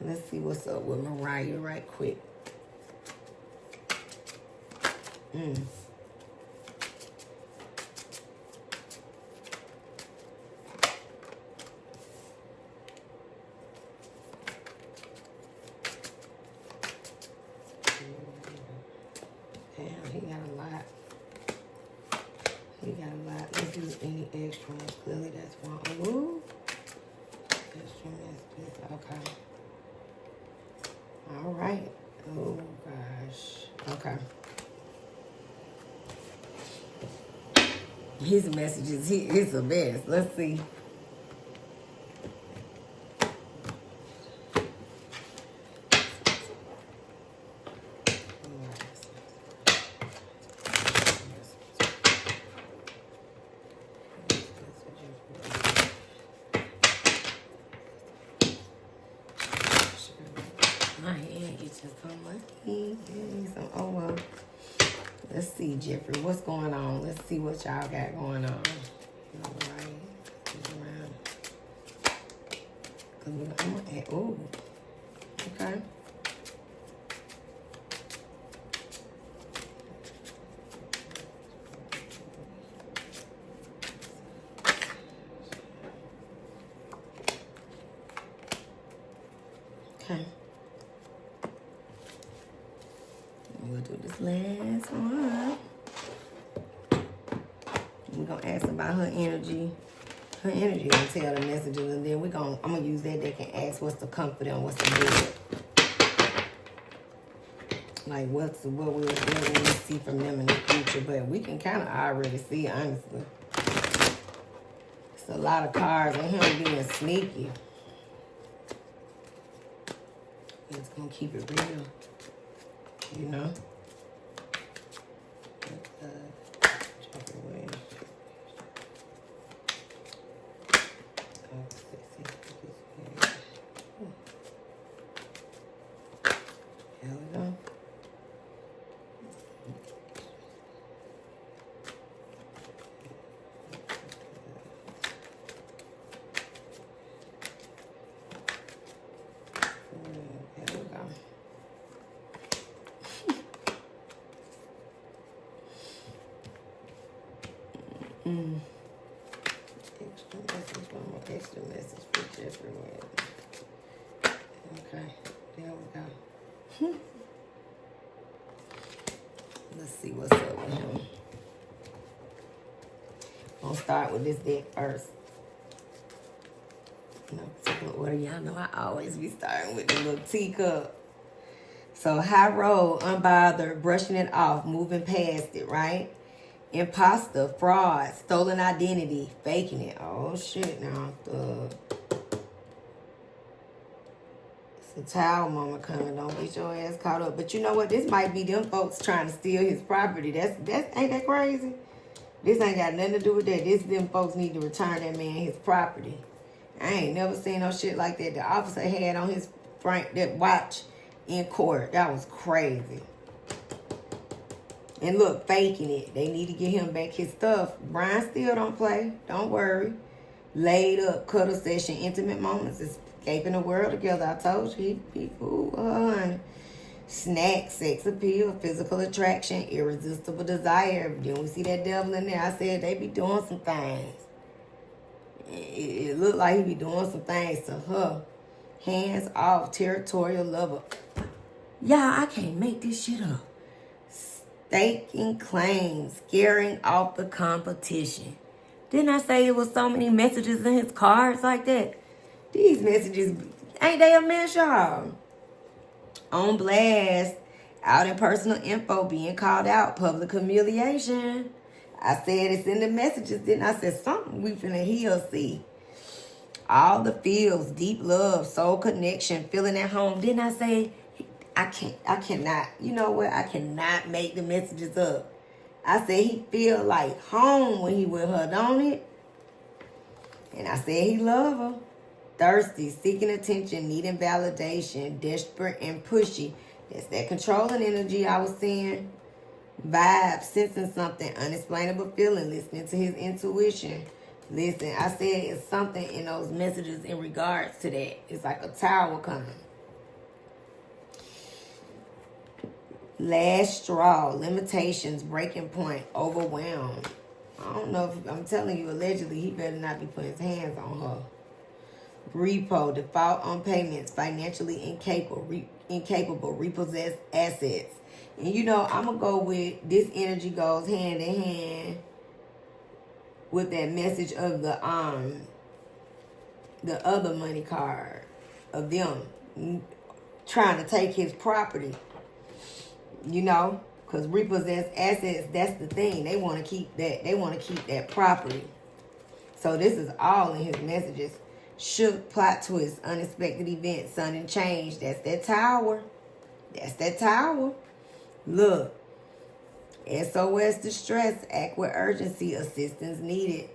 Let's see what's up with Mariah right quick. Damn, he got a lot. Let's do any extra ones. Clearly that's one. Ooh. Okay. All right. Oh, gosh. Okay. His messages, he's the best. Let's see. My hand gets just so lucky. Oh well. Let's see, Jeffrey. What's going on? Let's see what y'all got going on. All right. Oh. Okay. Okay. We'll do this last one. We're gonna ask about her energy. Her energy gonna tell the messages, and then I'm gonna use that deck and ask what's the comfort and what's the good. Like what we see from them in the future, but we can kind of already see, honestly. It's a lot of cards and him being sneaky. It's gonna keep it real, you know. Extra message for Jeffrey. Okay, there we go. Let's see what's up with him. I'll start with this deck first. No particular order. Y'all know I always be starting with the little teacup. So high roll, unbothered, brushing it off, moving past it, right? Imposter, fraud, stolen identity, faking it. Oh shit now. It's a towel moment coming. Don't get your ass caught up. But you know what? This might be them folks trying to steal his property. That's ain't that crazy? This ain't got nothing to do with that. This them folks need to return that man his property. I ain't never seen no shit like that. The officer had on his front that watch in court. That was crazy. And look, faking it. They need to get him back his stuff. Braun still don't play. Don't worry. Laid up, cuddle session, intimate moments, escaping the world together. I told you, he fooled her, honey. Snack, sex appeal, physical attraction, irresistible desire. Then we see that devil in there. I said they be doing some things. It looked like he be doing some things to her. Hands off, territorial lover. Y'all, I can't make this shit up. Staking claims, scaring off the competition. Didn't I say it was so many messages in his cards like that? These messages, ain't they a mess, y'all? On blast, out in personal info, being called out, public humiliation. I said it's in the messages, didn't I? Said something we finna heal, see. All the feels, deep love, soul connection, feeling at home. Didn't I say I cannot, you know what? I cannot make the messages up. I said he feel like home when he with her, don't it? And I said he love her. Thirsty, seeking attention, needing validation, desperate and pushy. That's that controlling energy I was seeing. Vibe, sensing something, unexplainable feeling, listening to his intuition. Listen, I said it's something in those messages in regards to that. It's like a tower coming. Last straw, limitations, breaking point, overwhelmed. I don't know if I'm telling you, allegedly, he better not be putting his hands on her. Repo, default on payments, financially incapable, repossessed assets. And you know, I'm going to go with this energy goes hand in hand with that message of the other money card of them trying to take his property. You know, Because repossessed assets, that's the thing. They want to keep that. They want to keep that property. So this is all in his messages. Shook, plot twist, unexpected event, sudden change. That's that tower. That's that tower. Look. SOS distress, act with urgency, assistance needed.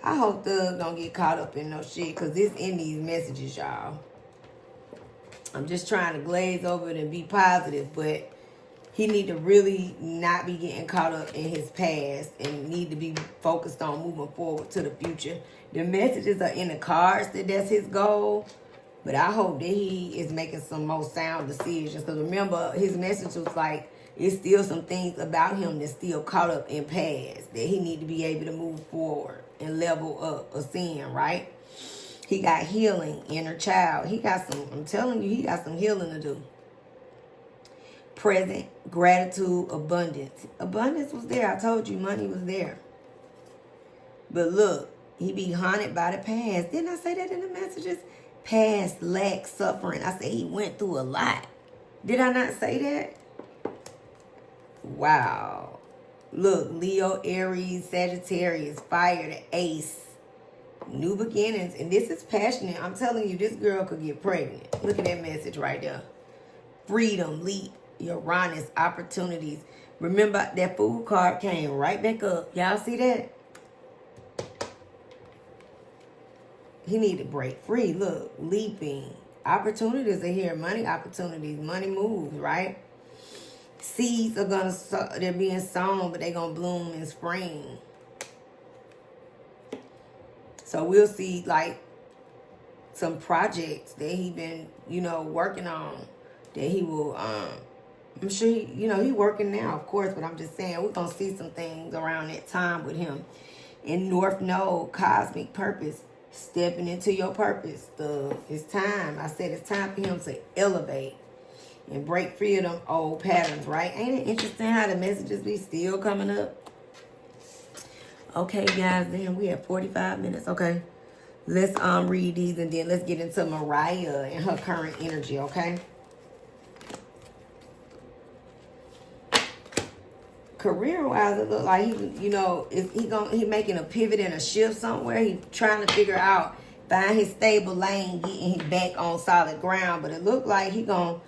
I hope Thug don't get caught up in no shit, because it's in these messages, y'all. I'm just trying to glaze over it and be positive, but he need to really not be getting caught up in his past and need to be focused on moving forward to the future. The messages are in the cards that's his goal, but I hope that he is making some more sound decisions. Because remember, his message was like, it's still some things about him that's still caught up in past that he need to be able to move forward and level up, ascend, right? He got healing, inner child. He got some, I'm telling you, he got some healing to do. Present, gratitude, abundance. Abundance was there. I told you money was there. But look, he be haunted by the past. Didn't I say that in the messages? Past, lack, suffering. I said he went through a lot. Did I not say that? Wow. Look, Leo, Aries, Sagittarius, fire, the ace. New beginnings. And this is passionate. I'm telling you, this girl could get pregnant. Look at that message right there. Freedom, leap, Uranus, opportunities. Remember that Fool card came right back up. Y'all see that? He need to break free. Look, leaping. Opportunities are here. Money opportunities. Money moves, right? Seeds are they're being sown, but they're going to bloom in spring. So we'll see, like, some projects that he been, working on that he will, I'm sure he working now, of course, but I'm just saying we're going to see some things around that time with him. In North Node, cosmic purpose, stepping into your purpose. It's time. I said it's time for him to elevate and break free of them old patterns, right? Ain't it interesting how the messages be still coming up? Okay, guys, then we have 45 minutes. Okay, let's read these and then let's get into Mariah and her current energy. Okay. Career-wise, it look like he making a pivot and a shift somewhere. He trying to figure out, find his stable lane, getting him back on solid ground. But it look like he gonna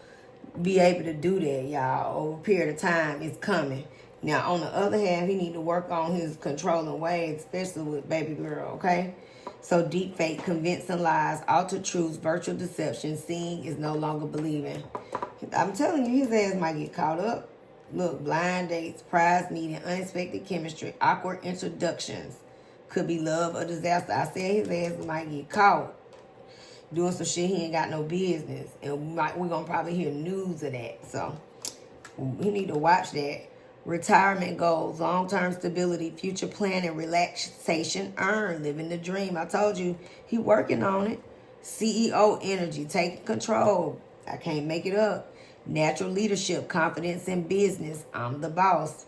be able to do that, y'all. Over a period of time, it's coming. Now, on the other hand, he need to work on his controlling ways, especially with baby girl, okay? So, deep fake, convincing lies, altered truths, virtual deception, seeing is no longer believing. I'm telling you, his ass might get caught up. Look, blind dates, prize meeting, unexpected chemistry, awkward introductions. Could be love or disaster. I said his ass might get caught doing some shit he ain't got no business. And we're going to probably hear news of that. So, we need to watch that. Retirement goals, long-term stability, future planning, relaxation, earn, living the dream. I told you, he working on it. CEO energy, taking control. I can't make it up. Natural leadership, confidence in business. I'm the boss.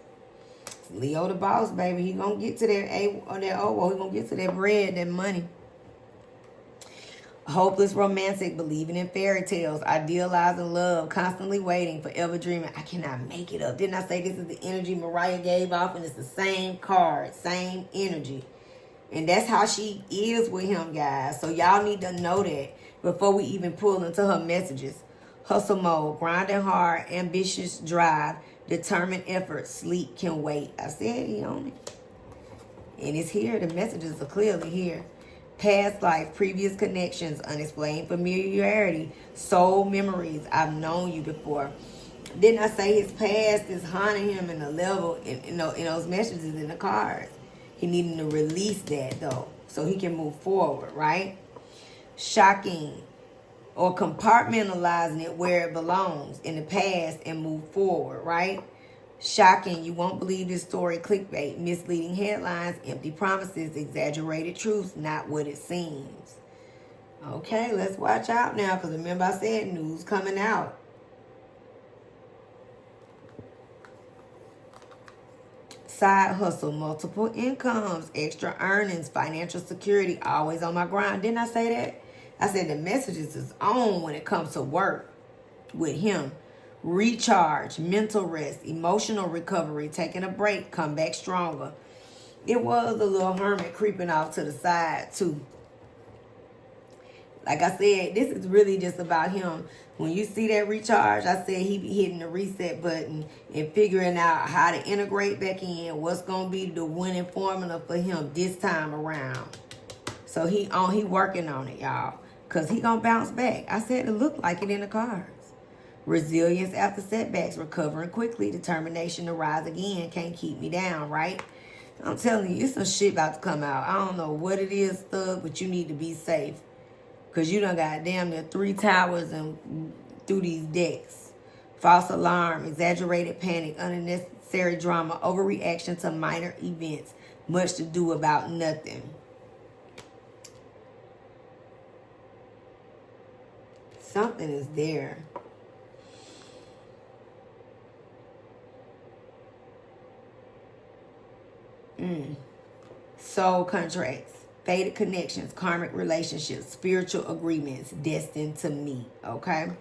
Leo the boss, baby. He gonna get to that A or that O. Well, he gonna get to that bread, that money. Hopeless romantic, believing in fairy tales, idealizing love, constantly waiting, forever dreaming. I cannot make it up. Didn't I say this is the energy Mariah gave off? And it's the same card, same energy. And that's how she is with him, guys. So y'all need to know that before we even pull into her messages. Hustle mode, grinding hard, ambitious drive, determined effort, sleep can wait. I said he on it. And it's here. The messages are clearly here. Past life, previous connections, unexplained familiarity, soul memories. I've known you before. Didn't I say his past is haunting him in a level in those messages in the cards? He needing to release that though, so he can move forward, right? Shocking, or compartmentalizing it where it belongs in the past and move forward, right? Shocking, you won't believe this story, clickbait, misleading headlines, empty promises, exaggerated truths, not what it seems. Okay, let's watch out now, because remember I said news coming out. Side hustle, multiple incomes, extra earnings, financial security, always on my grind. Didn't I say that? I said the messages is on when it comes to work with him. recharge, mental rest, emotional recovery, taking a break, come back stronger. It was a little hermit creeping off to the side too. Like I said, this is really just about him. When you see that recharge, I said he be hitting the reset button and figuring out how to integrate back in what's going to be the winning formula for him this time around. So he working on it, y'all. Because he going to bounce back. I said it looked like it in the cards. Resilience after setbacks, recovering quickly, determination to rise again, can't keep me down, right? I'm telling you, it's some shit about to come out. I don't know what it is, Thug, but you need to be safe. Because you done got damn near 3 towers and through these decks. False alarm, exaggerated panic, unnecessary drama, overreaction to minor events, much to do about nothing. Something is there. Soul contracts, fated connections, karmic relationships, spiritual agreements, destined to meet. Okay?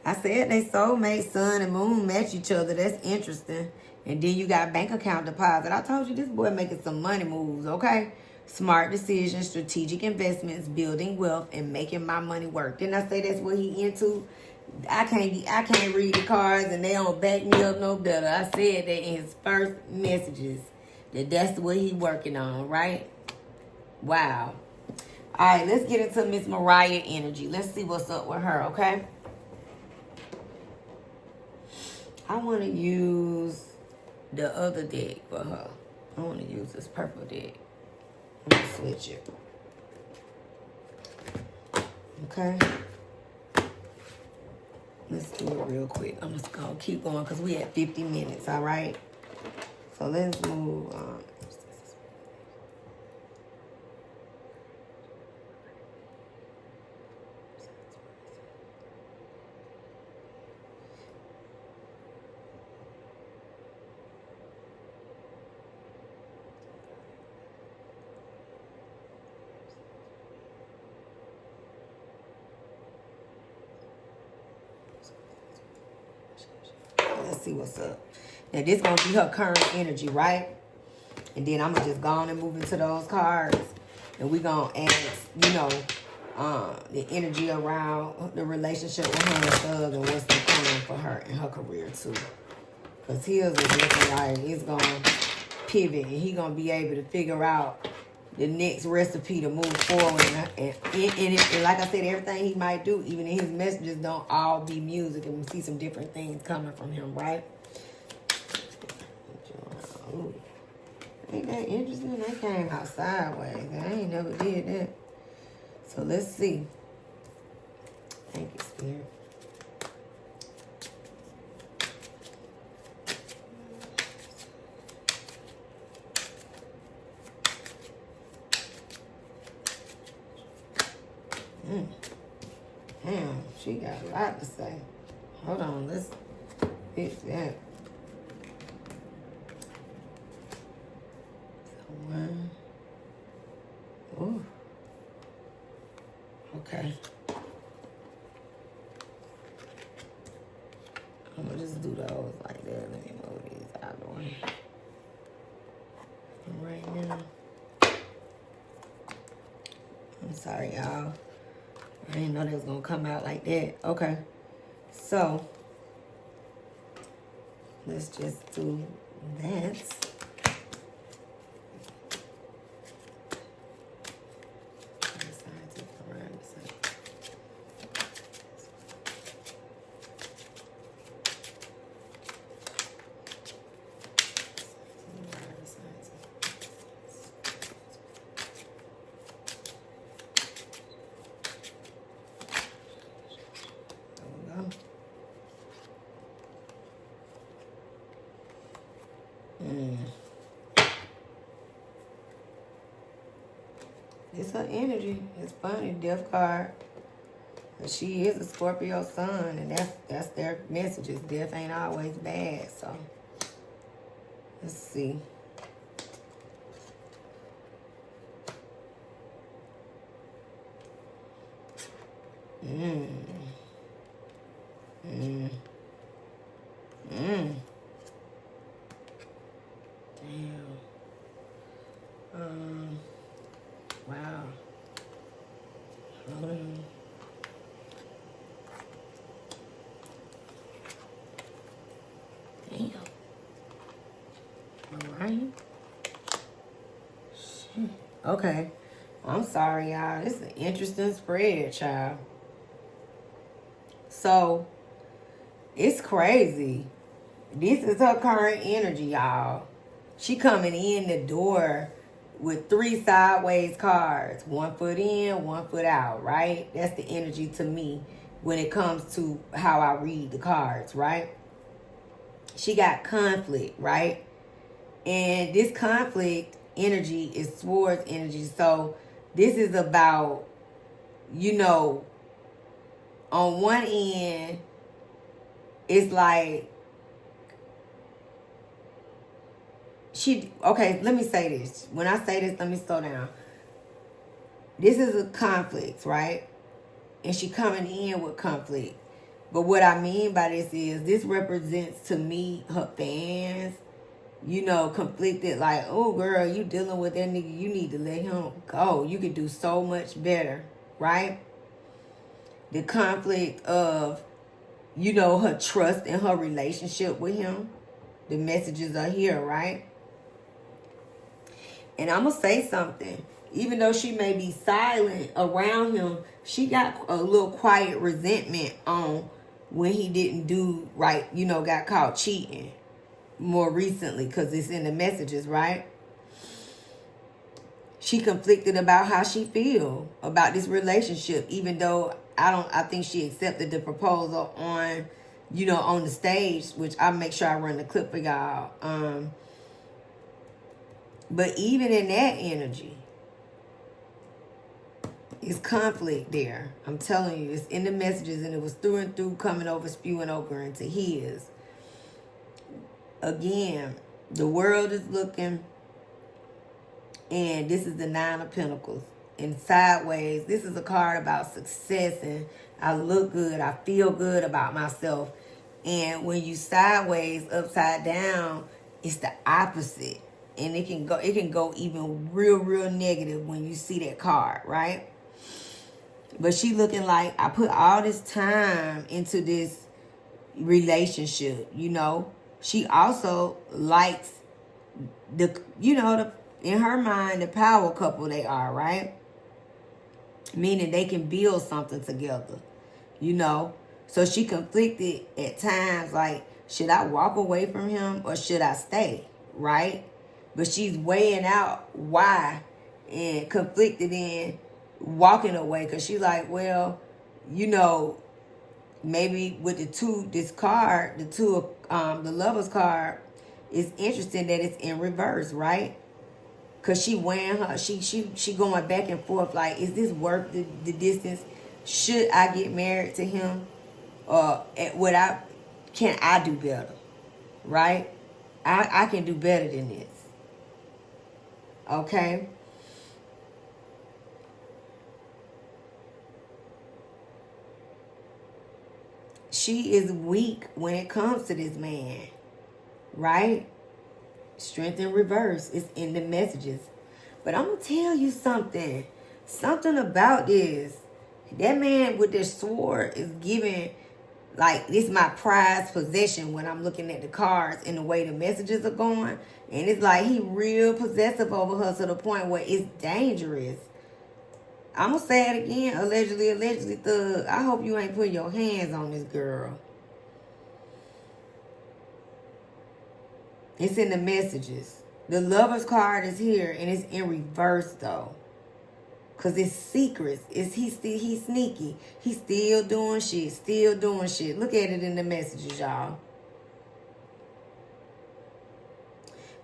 I said they soulmates, sun and moon match each other. That's interesting. And then you got bank account deposit. I told you this boy making some money moves, okay? Smart decisions, strategic investments, building wealth, and making my money work. Didn't I say that's what he into? I can't read the cards and they don't back me up no better. I said that in his first messages that's what he working on, right? Wow. All right, let's get into Miss Mariah energy. Let's see what's up with her, okay? I want to use the other deck for her. I want to use this purple deck. I'm going to switch it. Okay? Let's do it real quick. I'm just going to keep going because we at 50 minutes, all right? So let's move on. Let's see what's up. Now, this going to be her current energy, right? And then I'm going to just go on and move into those cards. And we're going to add, the energy around the relationship with her and Thug and what's been coming for her in her career, too. Because he's looking like he's going to pivot. And he's going to be able to figure out the next recipe to move forward. And like I said, everything he might do, even in his messages, don't all be music. And we see some different things coming from him, right? Ooh. Ain't that interesting? They came out sideways. I ain't never did that. So let's see. Thank you, Spirit. Damn, she got a lot to say. Hold on, let's fix that. So one. Ooh. Okay. I'm gonna just do those like that. Let me move these out of the way. And right now, I'm sorry, y'all. I didn't know that was gonna come out like that. Okay. So let's just do that. It's her energy. It's funny, Death card. And she is a Scorpio sun, and that's their messages. Death ain't always bad, so let's see. Mm. Mm. Damn. Wow. Damn. All right. Shit. Okay. I'm sorry, y'all. This is an interesting spread, child. So, it's crazy. This is her current energy, y'all. She coming in the door with 3 sideways cards. 1 foot in, 1 foot out, right? That's the energy to me when it comes to how I read the cards, right? She got conflict, right? And this conflict energy is Swords energy. So this is about, on one end, it's like, okay, let me say this. When I say this, let me slow down. This is a conflict, right? And she coming in with conflict. But what I mean by this represents to me her fans, conflicted, like, oh girl, you dealing with that nigga, you need to let him go. You could do so much better, right? The conflict of, her trust in her relationship with him. The messages are here, right? And I'm going to say something. Even though she may be silent around him, she got a little quiet resentment on when he didn't do right, got caught cheating more recently, because it's in the messages, right? She conflicted about how she feel about this relationship, even though I think she accepted the proposal on, on the stage, which I'll make sure I run the clip for y'all. But even in that energy, it's conflict there. I'm telling you, it's in the messages, and it was through and through coming over, spewing over into his. Again, the world is looking, and this is the 9 of Pentacles. And sideways, this is a card about success, and I look good, I feel good about myself. And when you sideways, upside down, it's the opposite. And it can go even real negative when you see that card, right? But she looking like, I put all this time into this relationship, She also likes in her mind, the power couple they are, right? Meaning they can build something together, So she conflicted at times, like, should I walk away from him or should I stay, right? But she's weighing out why, and conflicted in walking away, because she's like, well, maybe with this card, the Lover's card, it's interesting that it's in reverse, right? Because she weighing her, she going back and forth, like, is this worth the distance? Should I get married to him? Or can I do better? Right? I can do better than this. Okay? She is weak when it comes to this man. Right? Strength in reverse is in the messages. But I'm going to tell you something. Something about this. That man with this sword is giving, like, this is my prized possession when I'm looking at the cards and the way the messages are going. And it's like he real possessive over her to the point where it's dangerous. I'm going to say it again. Allegedly, thug. I hope you ain't putting your hands on this girl. It's in the messages. The Lover's card is here, and it's in reverse, though. Because it's secrets. He's sneaky. He's still doing shit. Look at it in the messages, y'all.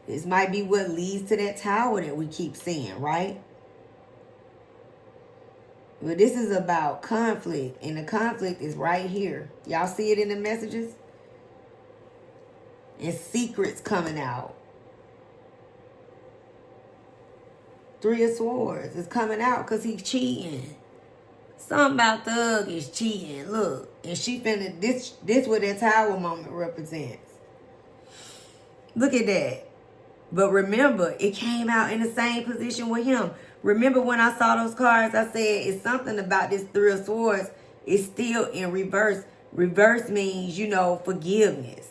This might be what leads to that tower that we keep seeing, right? But this is about conflict, and the conflict is right here. Y'all see it in the messages? And secrets coming out. 3 of Swords is coming out because he's cheating. Something about Thug is cheating. Look, and she finna this what that tower moment represents. Look at that. But remember, it came out in the same position with him. Remember when I saw those cards, I said it's something about this Three of Swords. It's still in reverse. Reverse means, you know, forgiveness.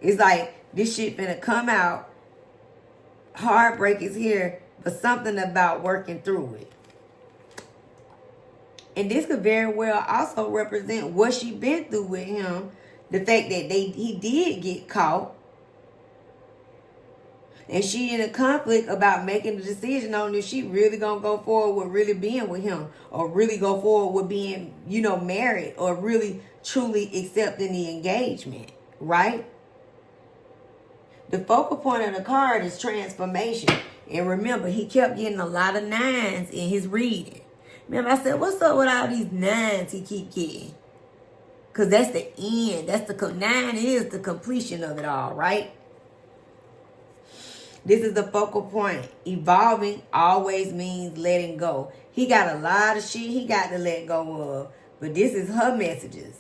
It's like this shit finna come out. Heartbreak is here, but something about working through it. And this could very well also represent what she been through with him. The fact that he did get caught. And she in a conflict about making the decision on if she really gonna go forward with really being with him, or really go forward with being, you know, married, or really truly accepting the engagement, right? The focal point of the card is transformation. And remember, he kept getting a lot of 9s in his reading. Remember, I said, what's up with all these 9s he keep getting? Because that's the end. 9 is the completion of it all, right? This is the focal point. Evolving always means letting go. He got a lot of shit he got to let go of. But this is her messages.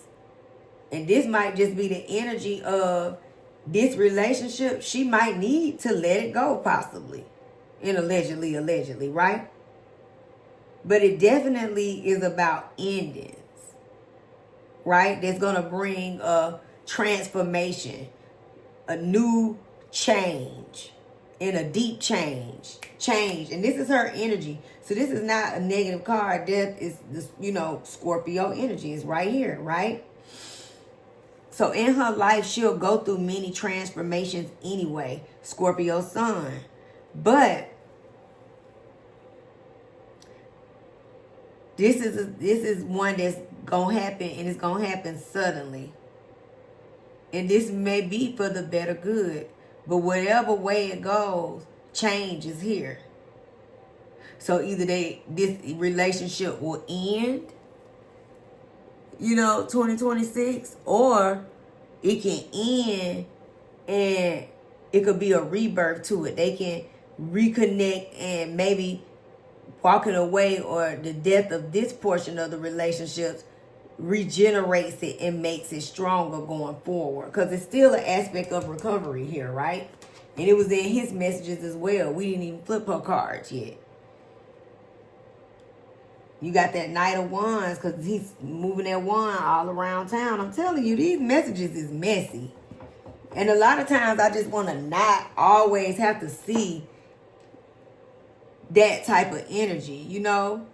And this might just be the energy of this relationship. She might need to let it go, possibly. And allegedly, right? But it definitely is about endings. Right? That's going to bring a transformation. A new change. In a deep change. And this is her energy. So this is not a negative card. Death is, this, you know, Scorpio energy. Is right here, right? So in her life, she'll go through many transformations anyway. Scorpio sun. But this is one that's going to happen, and it's going to happen suddenly. And this may be for the better good. But whatever way it goes, change is here. So either this relationship will end, you know, 2026, or it can end and it could be a rebirth to it. They can reconnect, and maybe walking away or the death of this portion of the relationships regenerates it and makes it stronger going forward, because it's still an aspect of recovery here, right? And it was in his messages as well. We didn't even flip her cards yet. You got that Knight of Wands, because he's moving that wand all around town. I'm telling you, these messages is messy. And a lot of times I just want to not always have to see that type of energy, you know?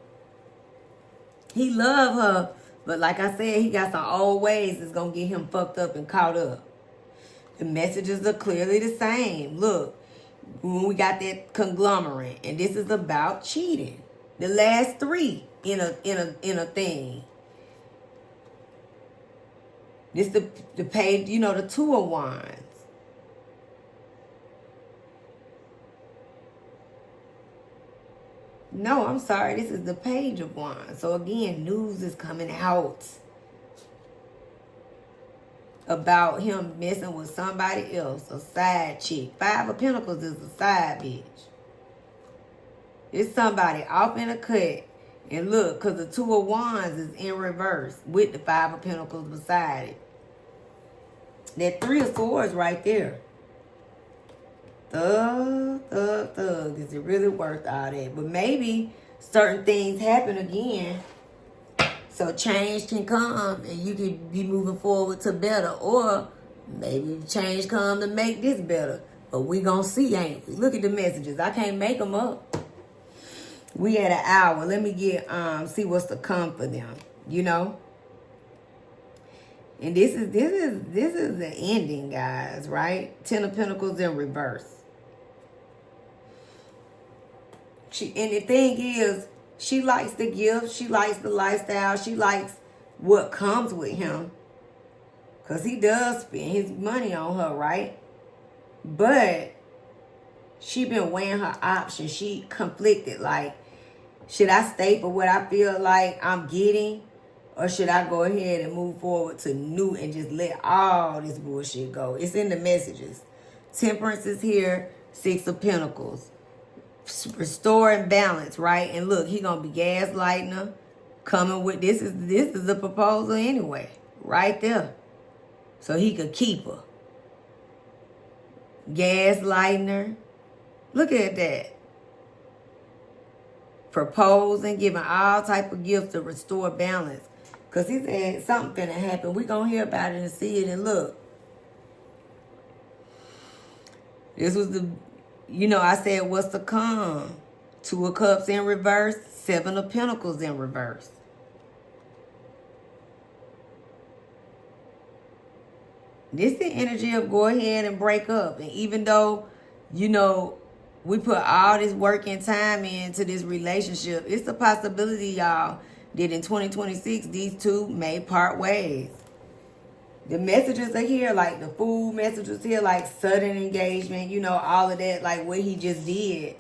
He love her, but like I said, he got some old ways that's going to get him fucked up and caught up. The messages are clearly the same. Look, when we got that conglomerate, and this is about cheating. The last 3 in a thing. This the page, you know, the 2 of Wands. No, I'm sorry. This is the Page of Wands. So again, news is coming out about him messing with somebody else, a side chick. 5 of Pentacles is a side bitch. It's somebody off in a cut. And look, because the 2 of Wands is in reverse with the 5 of Pentacles beside it. That 3 of Swords right there. Thug. Is it really worth all that? But maybe certain things happen again, so change can come and you can be moving forward to better. Or maybe change come to make this better. But we gonna see, ain't we? Look at the messages. I can't make them up. We at an hour. Let me get see what's to come for them. You know. And this is the ending, guys. Right? 10 of Pentacles in reverse. And the thing is, she likes the gift. She likes the lifestyle. She likes what comes with him. Because he does spend his money on her, right? But she been weighing her options. She conflicted. Like, should I stay for what I feel like I'm getting? Or should I go ahead and move forward to new and just let all this bullshit go? It's in the messages. Temperance is here. 6 of Pentacles. Restore and balance, right? And look, he gonna be gaslighting her, coming with this is the proposal anyway, right there. So he could keep her. Gaslighting her. Look at that. Proposing, giving all type of gifts to restore balance. Because he said something finna happen. We gonna hear about it and see it and look. This was the, I said what's to come. 2 of Cups in reverse, 7 of Pentacles in reverse. This is the energy of go ahead and break up. And even though, we put all this work and time into this relationship, it's a possibility, y'all, that in 2026, these two may part ways. The messages are here, like the food messages here, like sudden engagement, all of that, like what he just did.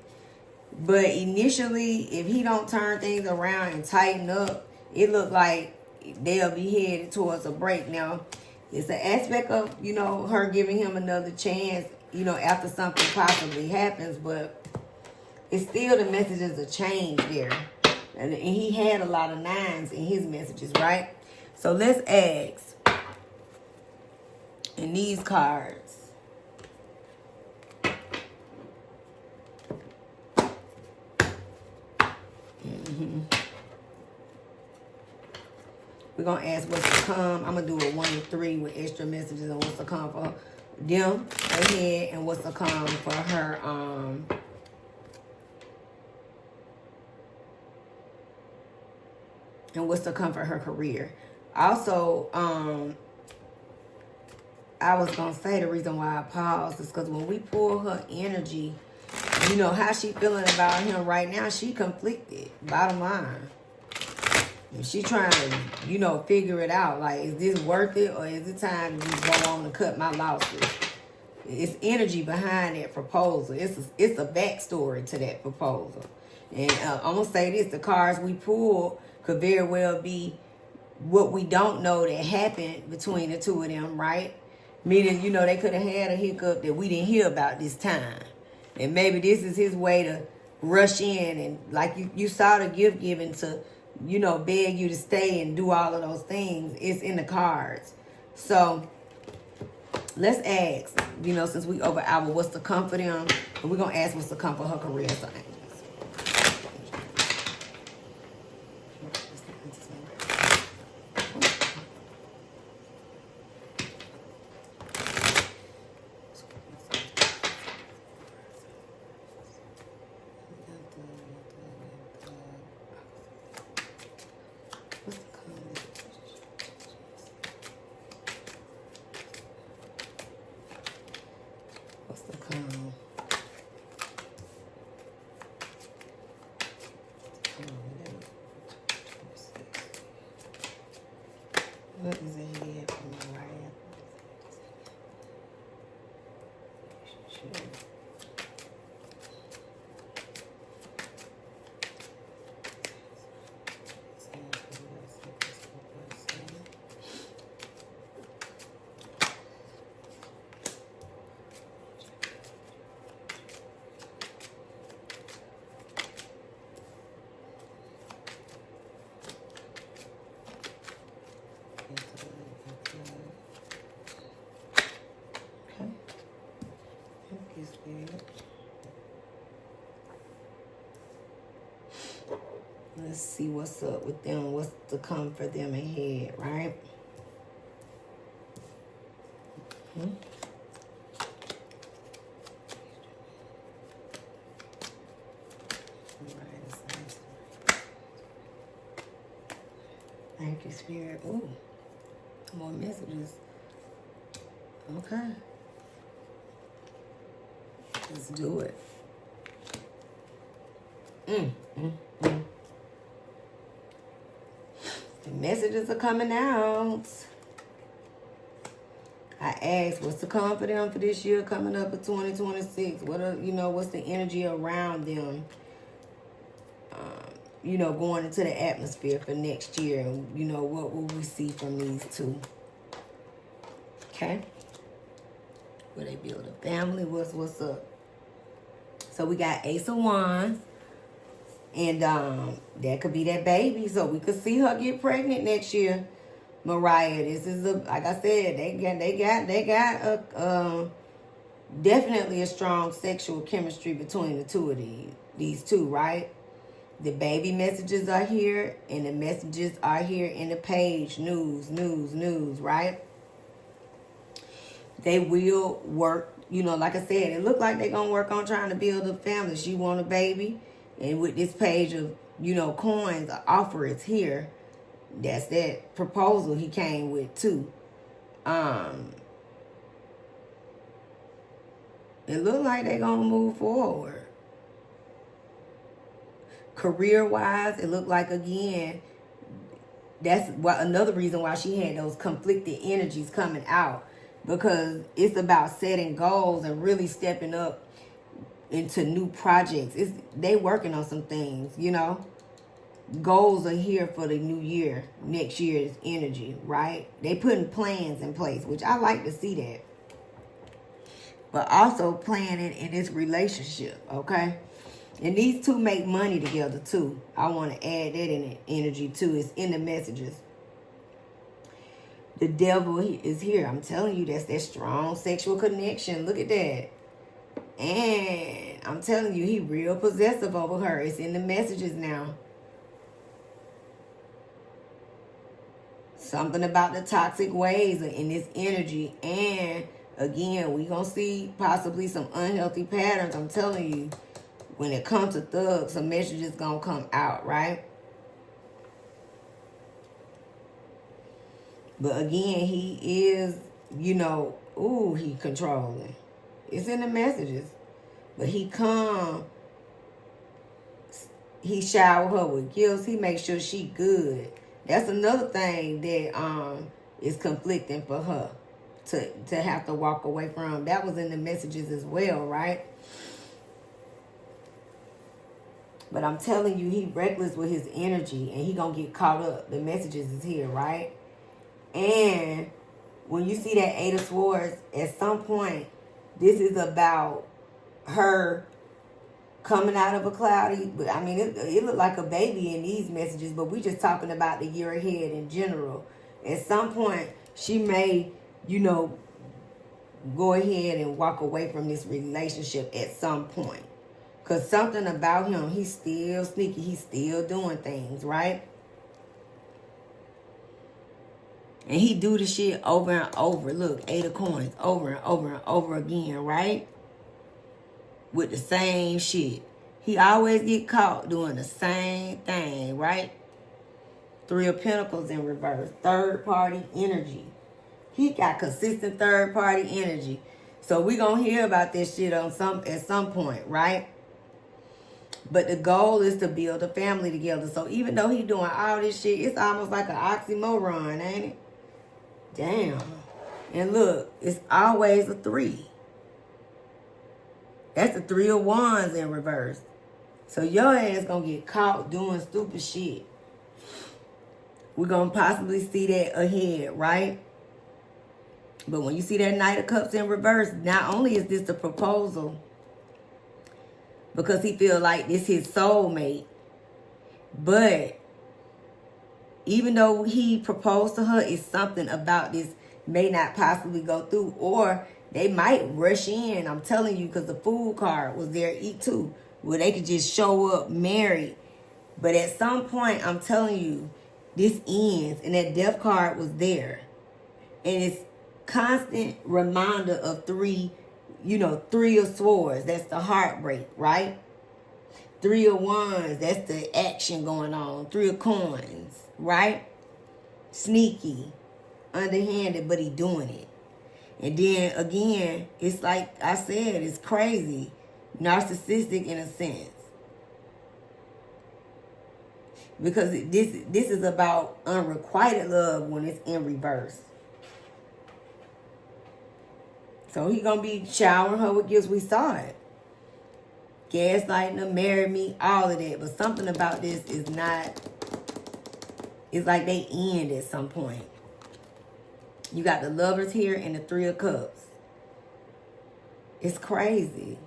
But initially, if he don't turn things around and tighten up, it look like they'll be headed towards a break. Now, it's an aspect of, her giving him another chance, after something possibly happens, but it's still the messages of change there. And he had a lot of 9s in his messages, right? So let's ask, in these cards, we're going to ask what's to come. I'm going to do a 1 to 3 with extra messages on what's to come for them ahead and what's to come for her. And what's to come for her career. Also, I was going to say the reason why I paused is because when we pull her energy, how she feeling about him right now, she conflicted, bottom line. And she trying to, figure it out. Like, is this worth it or is it time to just go on and cut my losses? It's energy behind that proposal. It's a backstory to that proposal. And I'm going to say this, the cards we pulled could very well be what we don't know that happened between the two of them, right? Meaning, they could have had a hiccup that we didn't hear about this time. And maybe this is his way to rush in and, like you saw the gift giving to, beg you to stay and do all of those things. It's in the cards. So let's ask, since we over our what's to come for them, and we're going to ask what's to come for her career sign. What is it here for Mariah? Let's see what's up with them, what's to come for them ahead, right? Thank you, Spirit. Ooh, more messages. Okay. Let's do it. The messages are coming out. I asked what's to come for them for this year coming up in 2026. What are, what's the energy around them? Going into the atmosphere for next year. And, what will we see from these two? Okay. Will they build a family? What's up? So we got Ace of Wands And that could be that baby. So we could see her get pregnant next year. Mariah, this is like I said, they got a definitely a strong sexual chemistry between the two of these two, right? The baby messages are here, and the messages are here in the page. News, right? They will work, like I said, it looked like they're going to work on trying to build a family. She want a baby, and with this page of, coins, the offer is here. That's that proposal he came with, too. It looked like they're going to move forward. Career-wise, it looked like, again, that's another reason why she had those conflicted energies coming out. Because it's about setting goals and really stepping up into new projects. They working on some things, Goals are here for the new year, next year's energy, right? They putting plans in place, which I like to see that. But also planning in this relationship, okay? And these two make money together, too. I want to add that in the energy, too. It's in the messages. The devil is here. I'm telling you, that's that strong sexual connection. Look at that. And I'm telling you, he real possessive over her. It's in the messages now. Something about the toxic ways in this energy. And, again, we going to see possibly some unhealthy patterns. I'm telling you, when it comes to thugs, some messages going to come out, right? But again, he is, he controlling. It's in the messages. But he he shower her with gifts. He makes sure she good. That's another thing that is conflicting for her to have to walk away from. That was in the messages as well, right? But I'm telling you, he reckless with his energy and he gonna get caught up. The messages is here, right? And when you see that Eight of Swords, at some point, this is about her coming out of a cloudy, but I mean, it looked like a baby in these messages, but we just talking about the year ahead in general. At some point, she may, go ahead and walk away from this relationship at some point. Because something about him, he's still sneaky, he's still doing things, right? And he do the shit over and over. Look, 8 of coins, over and over and over again, right? With the same shit. He always get caught doing the same thing, right? 3 of Pentacles in reverse. Third party energy. He got consistent third party energy. So we gonna hear about this shit at some point, right? But the goal is to build a family together. So even though he doing all this shit, it's almost like an oxymoron, ain't it? Damn. And look, it's always a 3. That's the 3 of Wands in reverse. So your ass gonna get caught doing stupid shit. We're gonna possibly see that ahead, right? But when you see that Knight of Cups in reverse, not only is this the proposal, because he feel like this his soulmate, but even though he proposed to her, it's something about this may not possibly go through, or they might rush in. I'm telling you, because the Fool card was there too, where they could just show up married. But at some point, I'm telling you, this ends, and that Death card was there. And it's constant reminder of 3 of Swords. That's the heartbreak, right? 3 of Wands, that's the action going on. 3 of Coins, right? Sneaky, underhanded, but he doing it. And then again, it's like I said, it's crazy. Narcissistic in a sense. Because this is about unrequited love when it's in reverse. So he gonna be showering her with gifts. We saw it. Gaslighting her, marry me, all of that. But something about this is not, it's like they end at some point. You got the Lovers here and the 3 of Cups. It's crazy.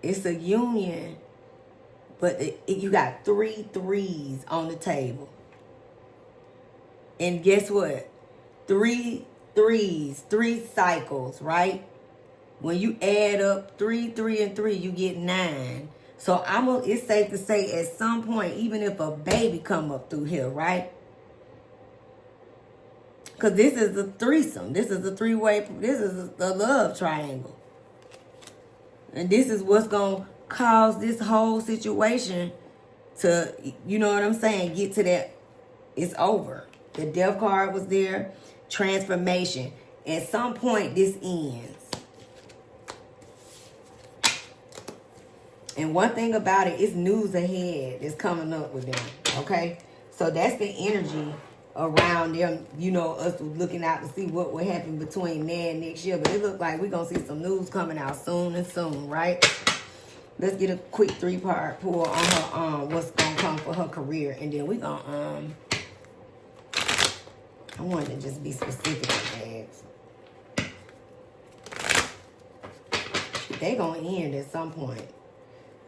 It's a union, but you got 3 threes on the table. And guess what? 3 threes, 3 cycles, right? When you add up 3, 3, and 3, you get 9. So it's safe to say at some point, even if a baby come up through here, right? Because this is a threesome. This is a 3-way. This is a love triangle. And this is what's going to cause this whole situation to, you know what I'm saying, get to that. It's over. The death card was there. Transformation. At some point, this ends. And one thing about it, it's news ahead that's coming up with them, okay? So that's the energy around them, you know, us looking out to see what will happen between now and next year. But it looks like we're going to see some news coming out soon and soon, right? Let's get a quick 3-part pull on her, what's going to come for her career. And then we're going to, I wanted to just be specific with that. They going to end at some point.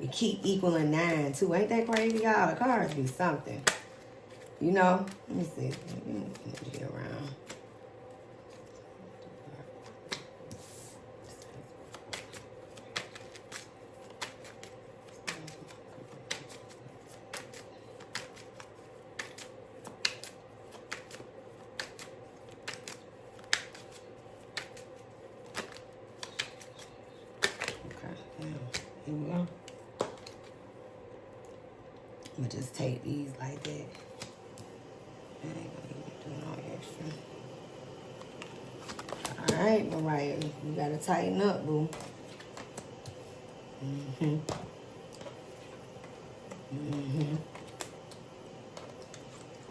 You keep equaling 9 too. Ain't that crazy, y'all? The cards be something. You know? Let me see. Energy around. Okay, here we go. I'm gonna just take these like that. I ain't gonna even do no extra. Alright, Mariah, you gotta tighten up, boo.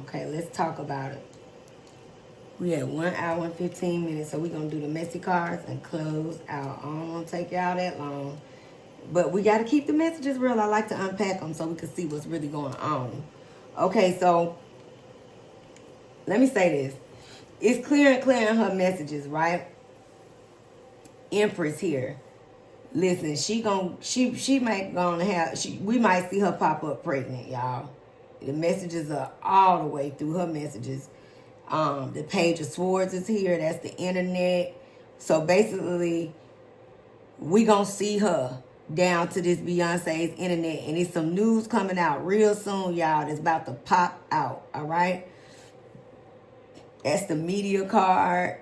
Okay, let's talk about it. We had 1 hour and 15 minutes, so we're gonna do the messy cards and close out. I don't wanna take y'all that long. But we got to keep the messages real. I like to unpack them so we can see what's really going on. Okay, so let me say this. It's clear and clear in her messages, right? Empress here. Listen, we might see her pop up pregnant, y'all. The messages are all the way through her messages. The Page of Swords is here. That's the internet. So basically, we gonna see her down to this Beyonce's internet, and it's some news coming out real soon, y'all, that's about to pop out. All right, that's the media card,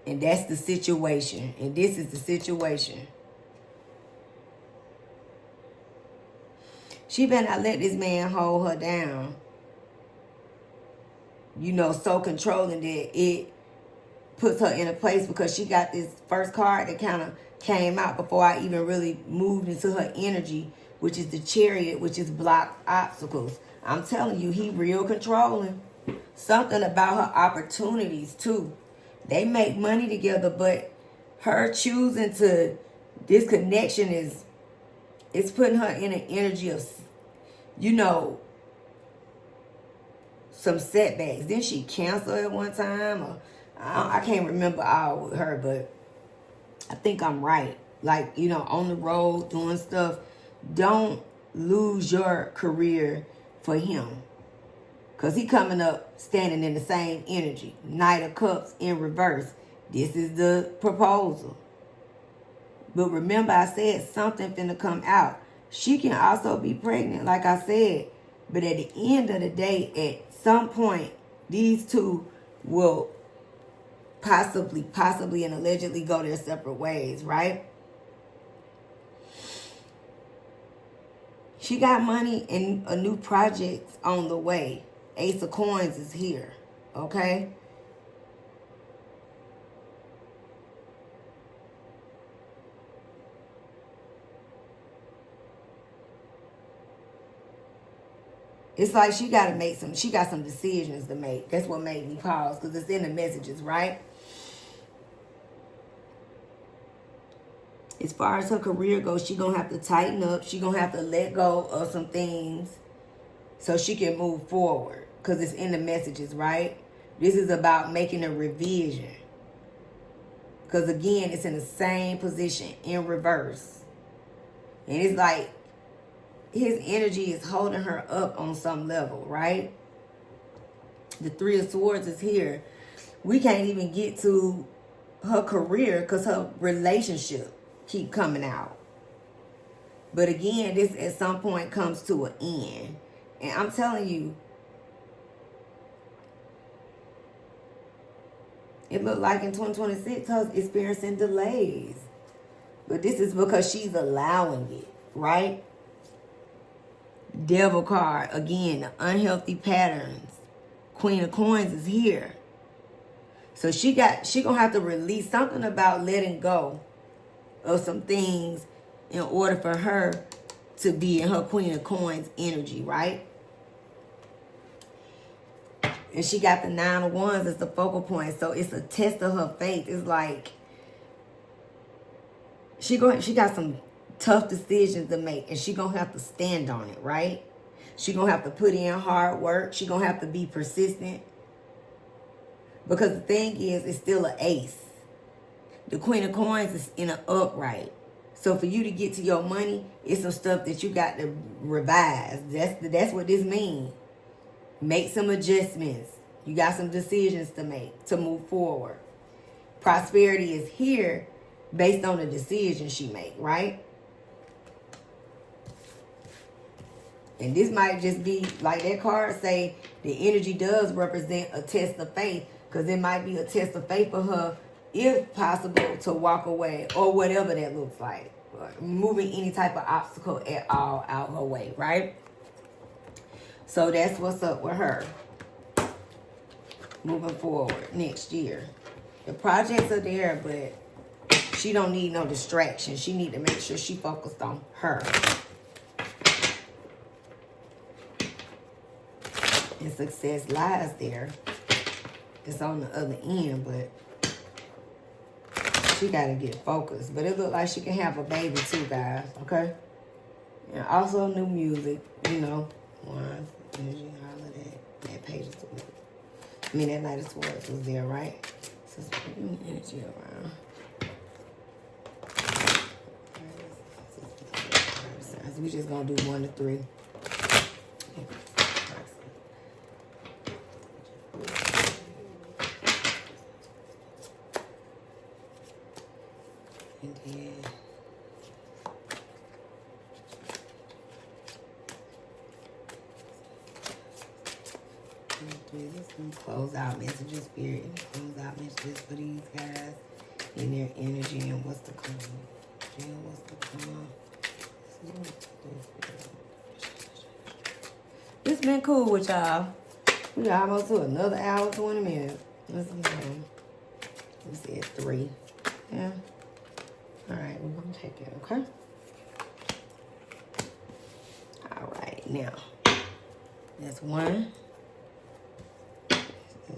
and that's the situation, and this is the situation. She better not let this man hold her down, you know, so controlling that it puts her in a place, because she got this first card that kind of came out before I even really moved into her energy, which is the Chariot, which is blocked obstacles. I'm telling you, he real controlling. Something about her opportunities too. They make money together, but her choosing to disconnection it's putting her in an energy of, you know, some setbacks. Didn't she cancel at one time? Or I can't remember all with her, but I think I'm right. Like, you know, on the road, doing stuff. Don't lose your career for him. Because he coming up standing in the same energy. Knight of Cups in reverse. This is the proposal. But remember, I said something finna come out. She can also be pregnant, like I said. But at the end of the day, at some point, these two will possibly and allegedly go their separate ways, right? She got money and a new project on the way. Ace of Coins is here, okay? It's like she got some decisions to make. That's what made me pause, because it's in the messages, right? As far as her career goes, she gonna have to tighten up. She gonna have to let go of some things so she can move forward, because it's in the messages, right? This is about making a revision. Because again, it's in the same position in reverse. And it's like his energy is holding her up on some level, right? The Three of Swords is here. We can't even get to her career because her relationship keep coming out. But again, this at some point comes to an end. And I'm telling you, it looked like in 2026, her experiencing delays. But this is because she's allowing it, right? Devil card, again, the unhealthy patterns. Queen of Coins is here. So she gonna have to release something about letting go of some things in order for her to be in her Queen of Coins energy, right? And she got the Nine of Wands as the focal point. So it's a test of her faith. It's like she got some tough decisions to make, and she gonna have to stand on it, right? She gonna have to put in hard work. She gonna have to be persistent. Because the thing is, it's still an ace. The Queen of Coins is in an upright. So for you to get to your money, it's some stuff that you got to revise. That's what this means. Make some adjustments. You got some decisions to make to move forward. Prosperity is here based on the decision she make, right? And this might just be, like that card say, the energy does represent a test of faith. Because it might be a test of faith for her, if possible, to walk away. Or whatever that looks like. Moving any type of obstacle at all out her way, right? So that's what's up with her. Moving forward next year. The projects are there, but she don't need no distraction. She need to make sure she focused on her. And success lies there. It's on the other end, but she got to get focused. But it look like she can have a baby too, guys, okay? And also new music, you know. One, energy, all of that. That page is good. I mean, that Knight of Swords was there, right? So new energy around. So we just going to do 1 to 3. Close out messages, spirit. Close out messages for these guys in their energy and what's to come. What's to come. It's been cool with y'all. We almost to another hour, 20 minutes. Let's see, it's 3. Yeah. All right, we're gonna take it, okay? All right, now that's 1.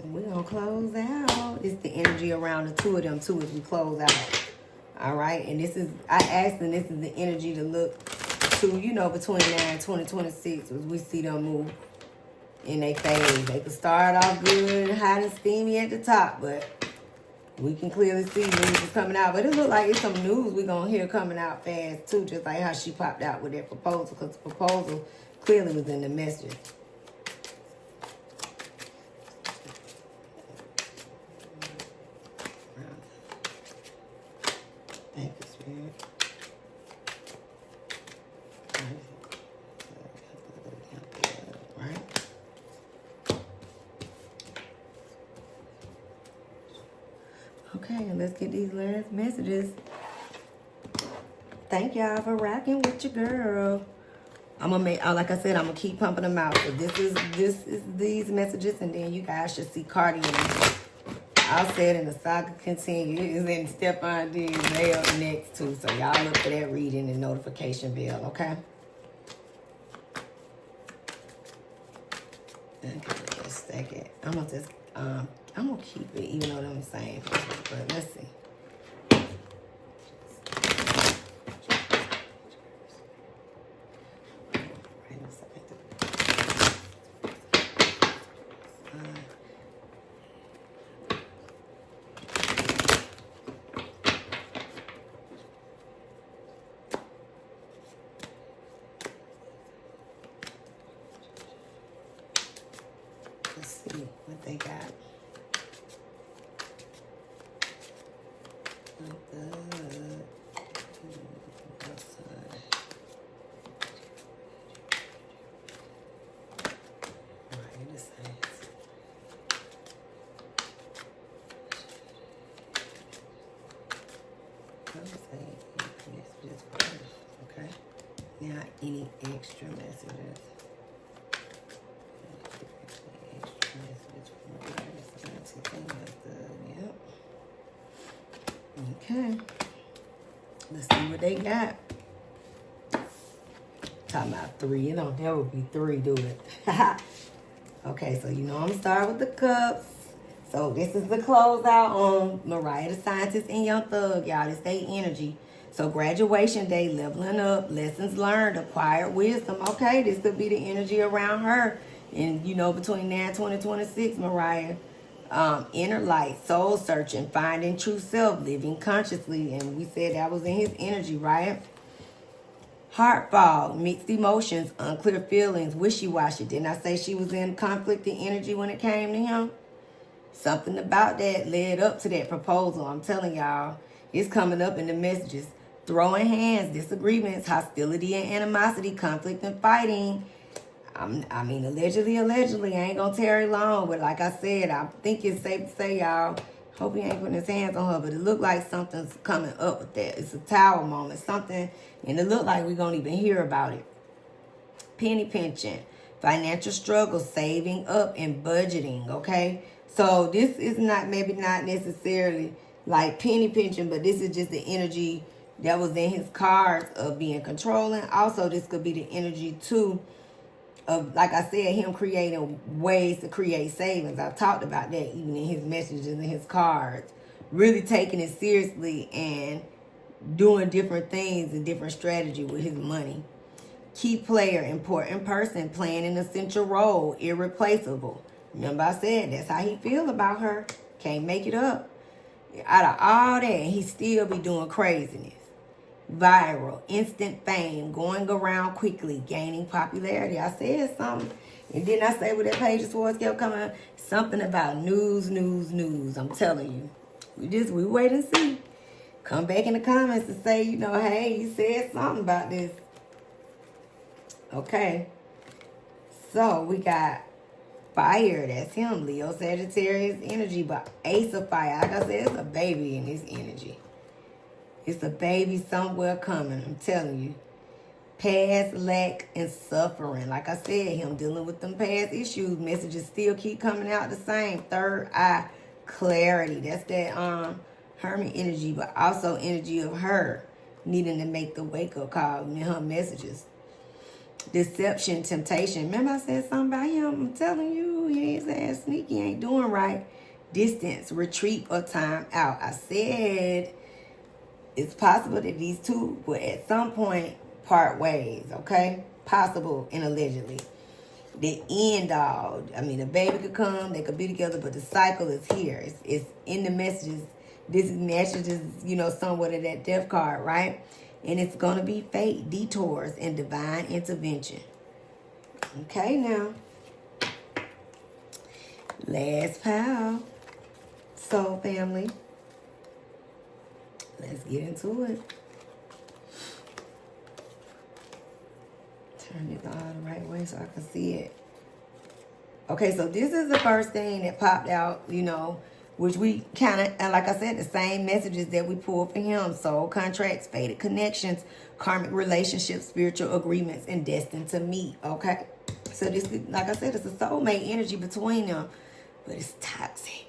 We're going to close out. It's the energy around the 2 of them, too, as we close out. All right? And this is, I asked them, this is the energy to look to, you know, between now and 2026 as we see them move in their phase. They could start off good, hot and steamy at the top, but we can clearly see news is coming out. But it look like it's some news we're going to hear coming out fast, too, just like how she popped out with that proposal, because the proposal clearly was in the message. Thank you, Spirit. Right? Okay, and let's get these last messages. Thank y'all for rocking with your girl. I'm gonna make, like I said, I'm gonna keep pumping them out. So this is these messages, and then you guys should see Cardi and Offsett and the saga continues, and Steffan.This, they up next too. So y'all look for that reading and notification bell, okay? Okay, just a second. I'm gonna keep it even though I'm saying, but let's see. Okay. Now, any extra messages? Extra messages from Yep. Okay. Let's see what they got. Talking about 3. You know, that would be 3, do it. Okay, so you know I'm going to start with the cups. So this is the closeout on Mariah the Scientist and Young Thug, y'all. This day energy. So graduation day, leveling up, lessons learned, acquired wisdom. Okay, this could be the energy around her. And, you know, between now and 2026, Mariah. Inner light, soul searching, finding true self, living consciously. And we said that was in his energy, right? Heart fog, mixed emotions, unclear feelings, wishy-washy. Didn't I say she was in conflicting energy when it came to him? Something about that led up to that proposal. I'm telling y'all, it's coming up in the messages. Throwing hands, disagreements, hostility and animosity, conflict and fighting. I mean, allegedly, I ain't gonna tarry long. But like I said, I think it's safe to say, y'all, hope he ain't putting his hands on her. But it look like something's coming up with that. It's a tower moment, something, and it look like we gonna even hear about it. Penny pinching, financial struggle, saving up and budgeting, okay? So this is maybe not necessarily like penny pinching, but this is just the energy that was in his cards of being controlling. Also, this could be the energy too of, like I said, him creating ways to create savings. I've talked about that even in his messages and his cards. Really taking it seriously and doing different things and different strategy with his money. Key player, important person, playing an essential role, irreplaceable. Remember I said that's how he feel about her. Can't make it up. Out of all that, he still be doing craziness. Viral, instant fame, going around quickly, gaining popularity. I said something. And then I say what that page of swords kept coming, something about news. I'm telling you. We wait and see. Come back in the comments and say, you know, hey, you said something about this. Okay. So we got fire. That's him. Leo Sagittarius energy. But Ace of Fire. Like I said, it's a baby in his energy. It's a baby somewhere coming. I'm telling you. Past lack and suffering. Like I said, him dealing with them past issues. Messages still keep coming out the same. Third eye clarity. That's that Hermit energy. But also energy of her needing to make the wake-up call in her messages. Deception, temptation. Remember I said something about him? I'm telling you, he ain't ass sneaky, ain't doing right. Distance, retreat, or time out. I said it's possible that these two will at some point part ways, okay? Possible and allegedly. The end all. I mean, a baby could come, they could be together, but the cycle is here. It's in the messages. This is messages, you know, somewhat of that death card, right? And it's going to be fate, detours, and divine intervention. Okay, now. Last pile. Soul family. Let's get into it. Turn it all the right way so I can see it. Okay, so this is the first thing that popped out, you know, which we kind of, and like I said, the same messages that we pulled for him. Soul contracts, fated connections, karmic relationships, spiritual agreements, and destined to meet, okay? So this, like I said, it's a soulmate energy between them, but it's toxic.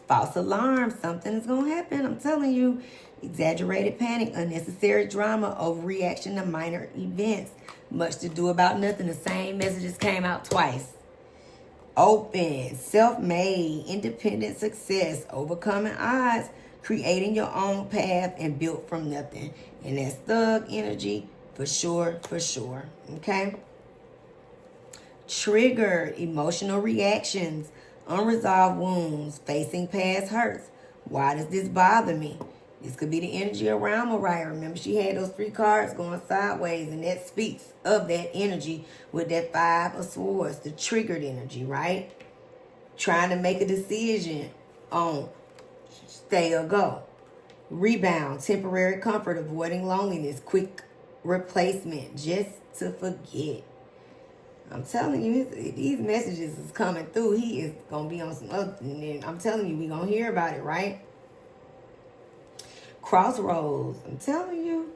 False alarm, something is going to happen, I'm telling you. Exaggerated panic, unnecessary drama, overreaction to minor events. Much to do about nothing. The same messages came out twice. Open, self-made, independent success, overcoming odds, creating your own path, and built from nothing. And that's thug energy for sure, okay? Triggered, emotional reactions, unresolved wounds, facing past hurts. Why does this bother me? This could be the energy around Mariah. Remember, she had those 3 cards going sideways, and that speaks of that energy with that 5 of swords, the triggered energy, right? Trying to make a decision on stay or go. Rebound, temporary comfort, avoiding loneliness, quick replacement, just to forget. I'm telling you, these messages is coming through. He is going to be on some other, and I'm telling you, we going to hear about it, right? Crossroads. I'm telling you,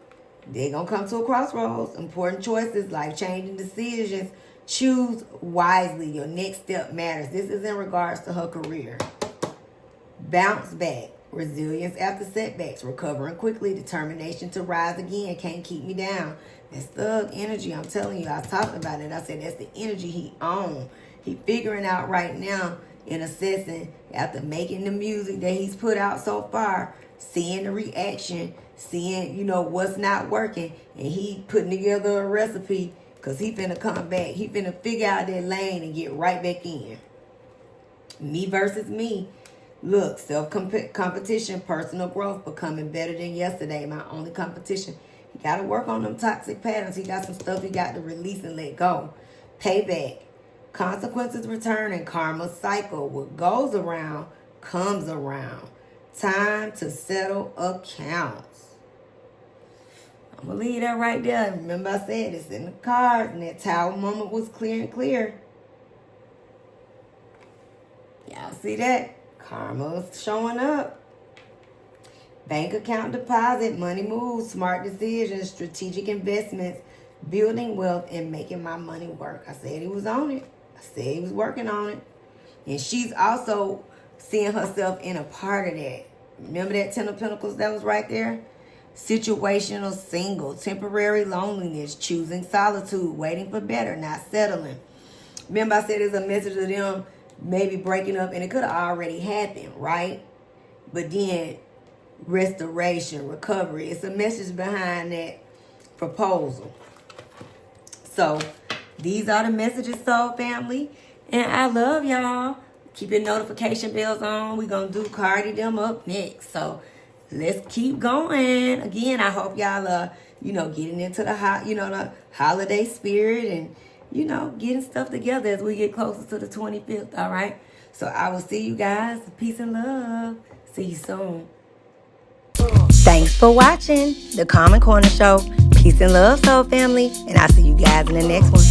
they're going to come to a crossroads. Important choices, life-changing decisions. Choose wisely. Your next step matters. This is in regards to her career. Bounce back. Resilience after setbacks. Recovering quickly. Determination to rise again. Can't keep me down. That's thug energy. I'm telling you, I talked about it. I said that's the energy he owns. He figuring out right now and assessing after making the music that he's put out so far, seeing the reaction, seeing, what's not working, and he putting together a recipe because he finna come back. He finna figure out that lane and get right back in. Me versus me. Look, self-competition, personal growth, becoming better than yesterday. My only competition. He got to work on them toxic patterns. He got some stuff he got to release and let go. Payback. Consequences return and karma cycle. What goes around comes around. Time to settle accounts. I'm going to leave that right there. Remember I said it's in the cards, and that tower moment was clear and clear. Y'all see that? Karma's showing up. Bank account deposit, money moves, smart decisions, strategic investments, building wealth, and making my money work. I said he was on it. I said he was working on it. And she's also seeing herself in a part of that. Remember that Ten of Pentacles that was right there? Situational single, temporary loneliness, choosing solitude, waiting for better, not settling. Remember I said there's a message to them maybe breaking up, and it could have already happened, right? But then restoration, recovery. It's a message behind that proposal. So these are the messages, soul family. And I love y'all. Keep your notification bells on. We're going to do Cardi them up next. So let's keep going. Again, I hope y'all are, getting into the the holiday spirit and, getting stuff together as we get closer to the 25th. All right. So I will see you guys. Peace and love. See you soon. Thanks for watching the Common Corner Show. Peace and love, soul family. And I'll see you guys in the next one.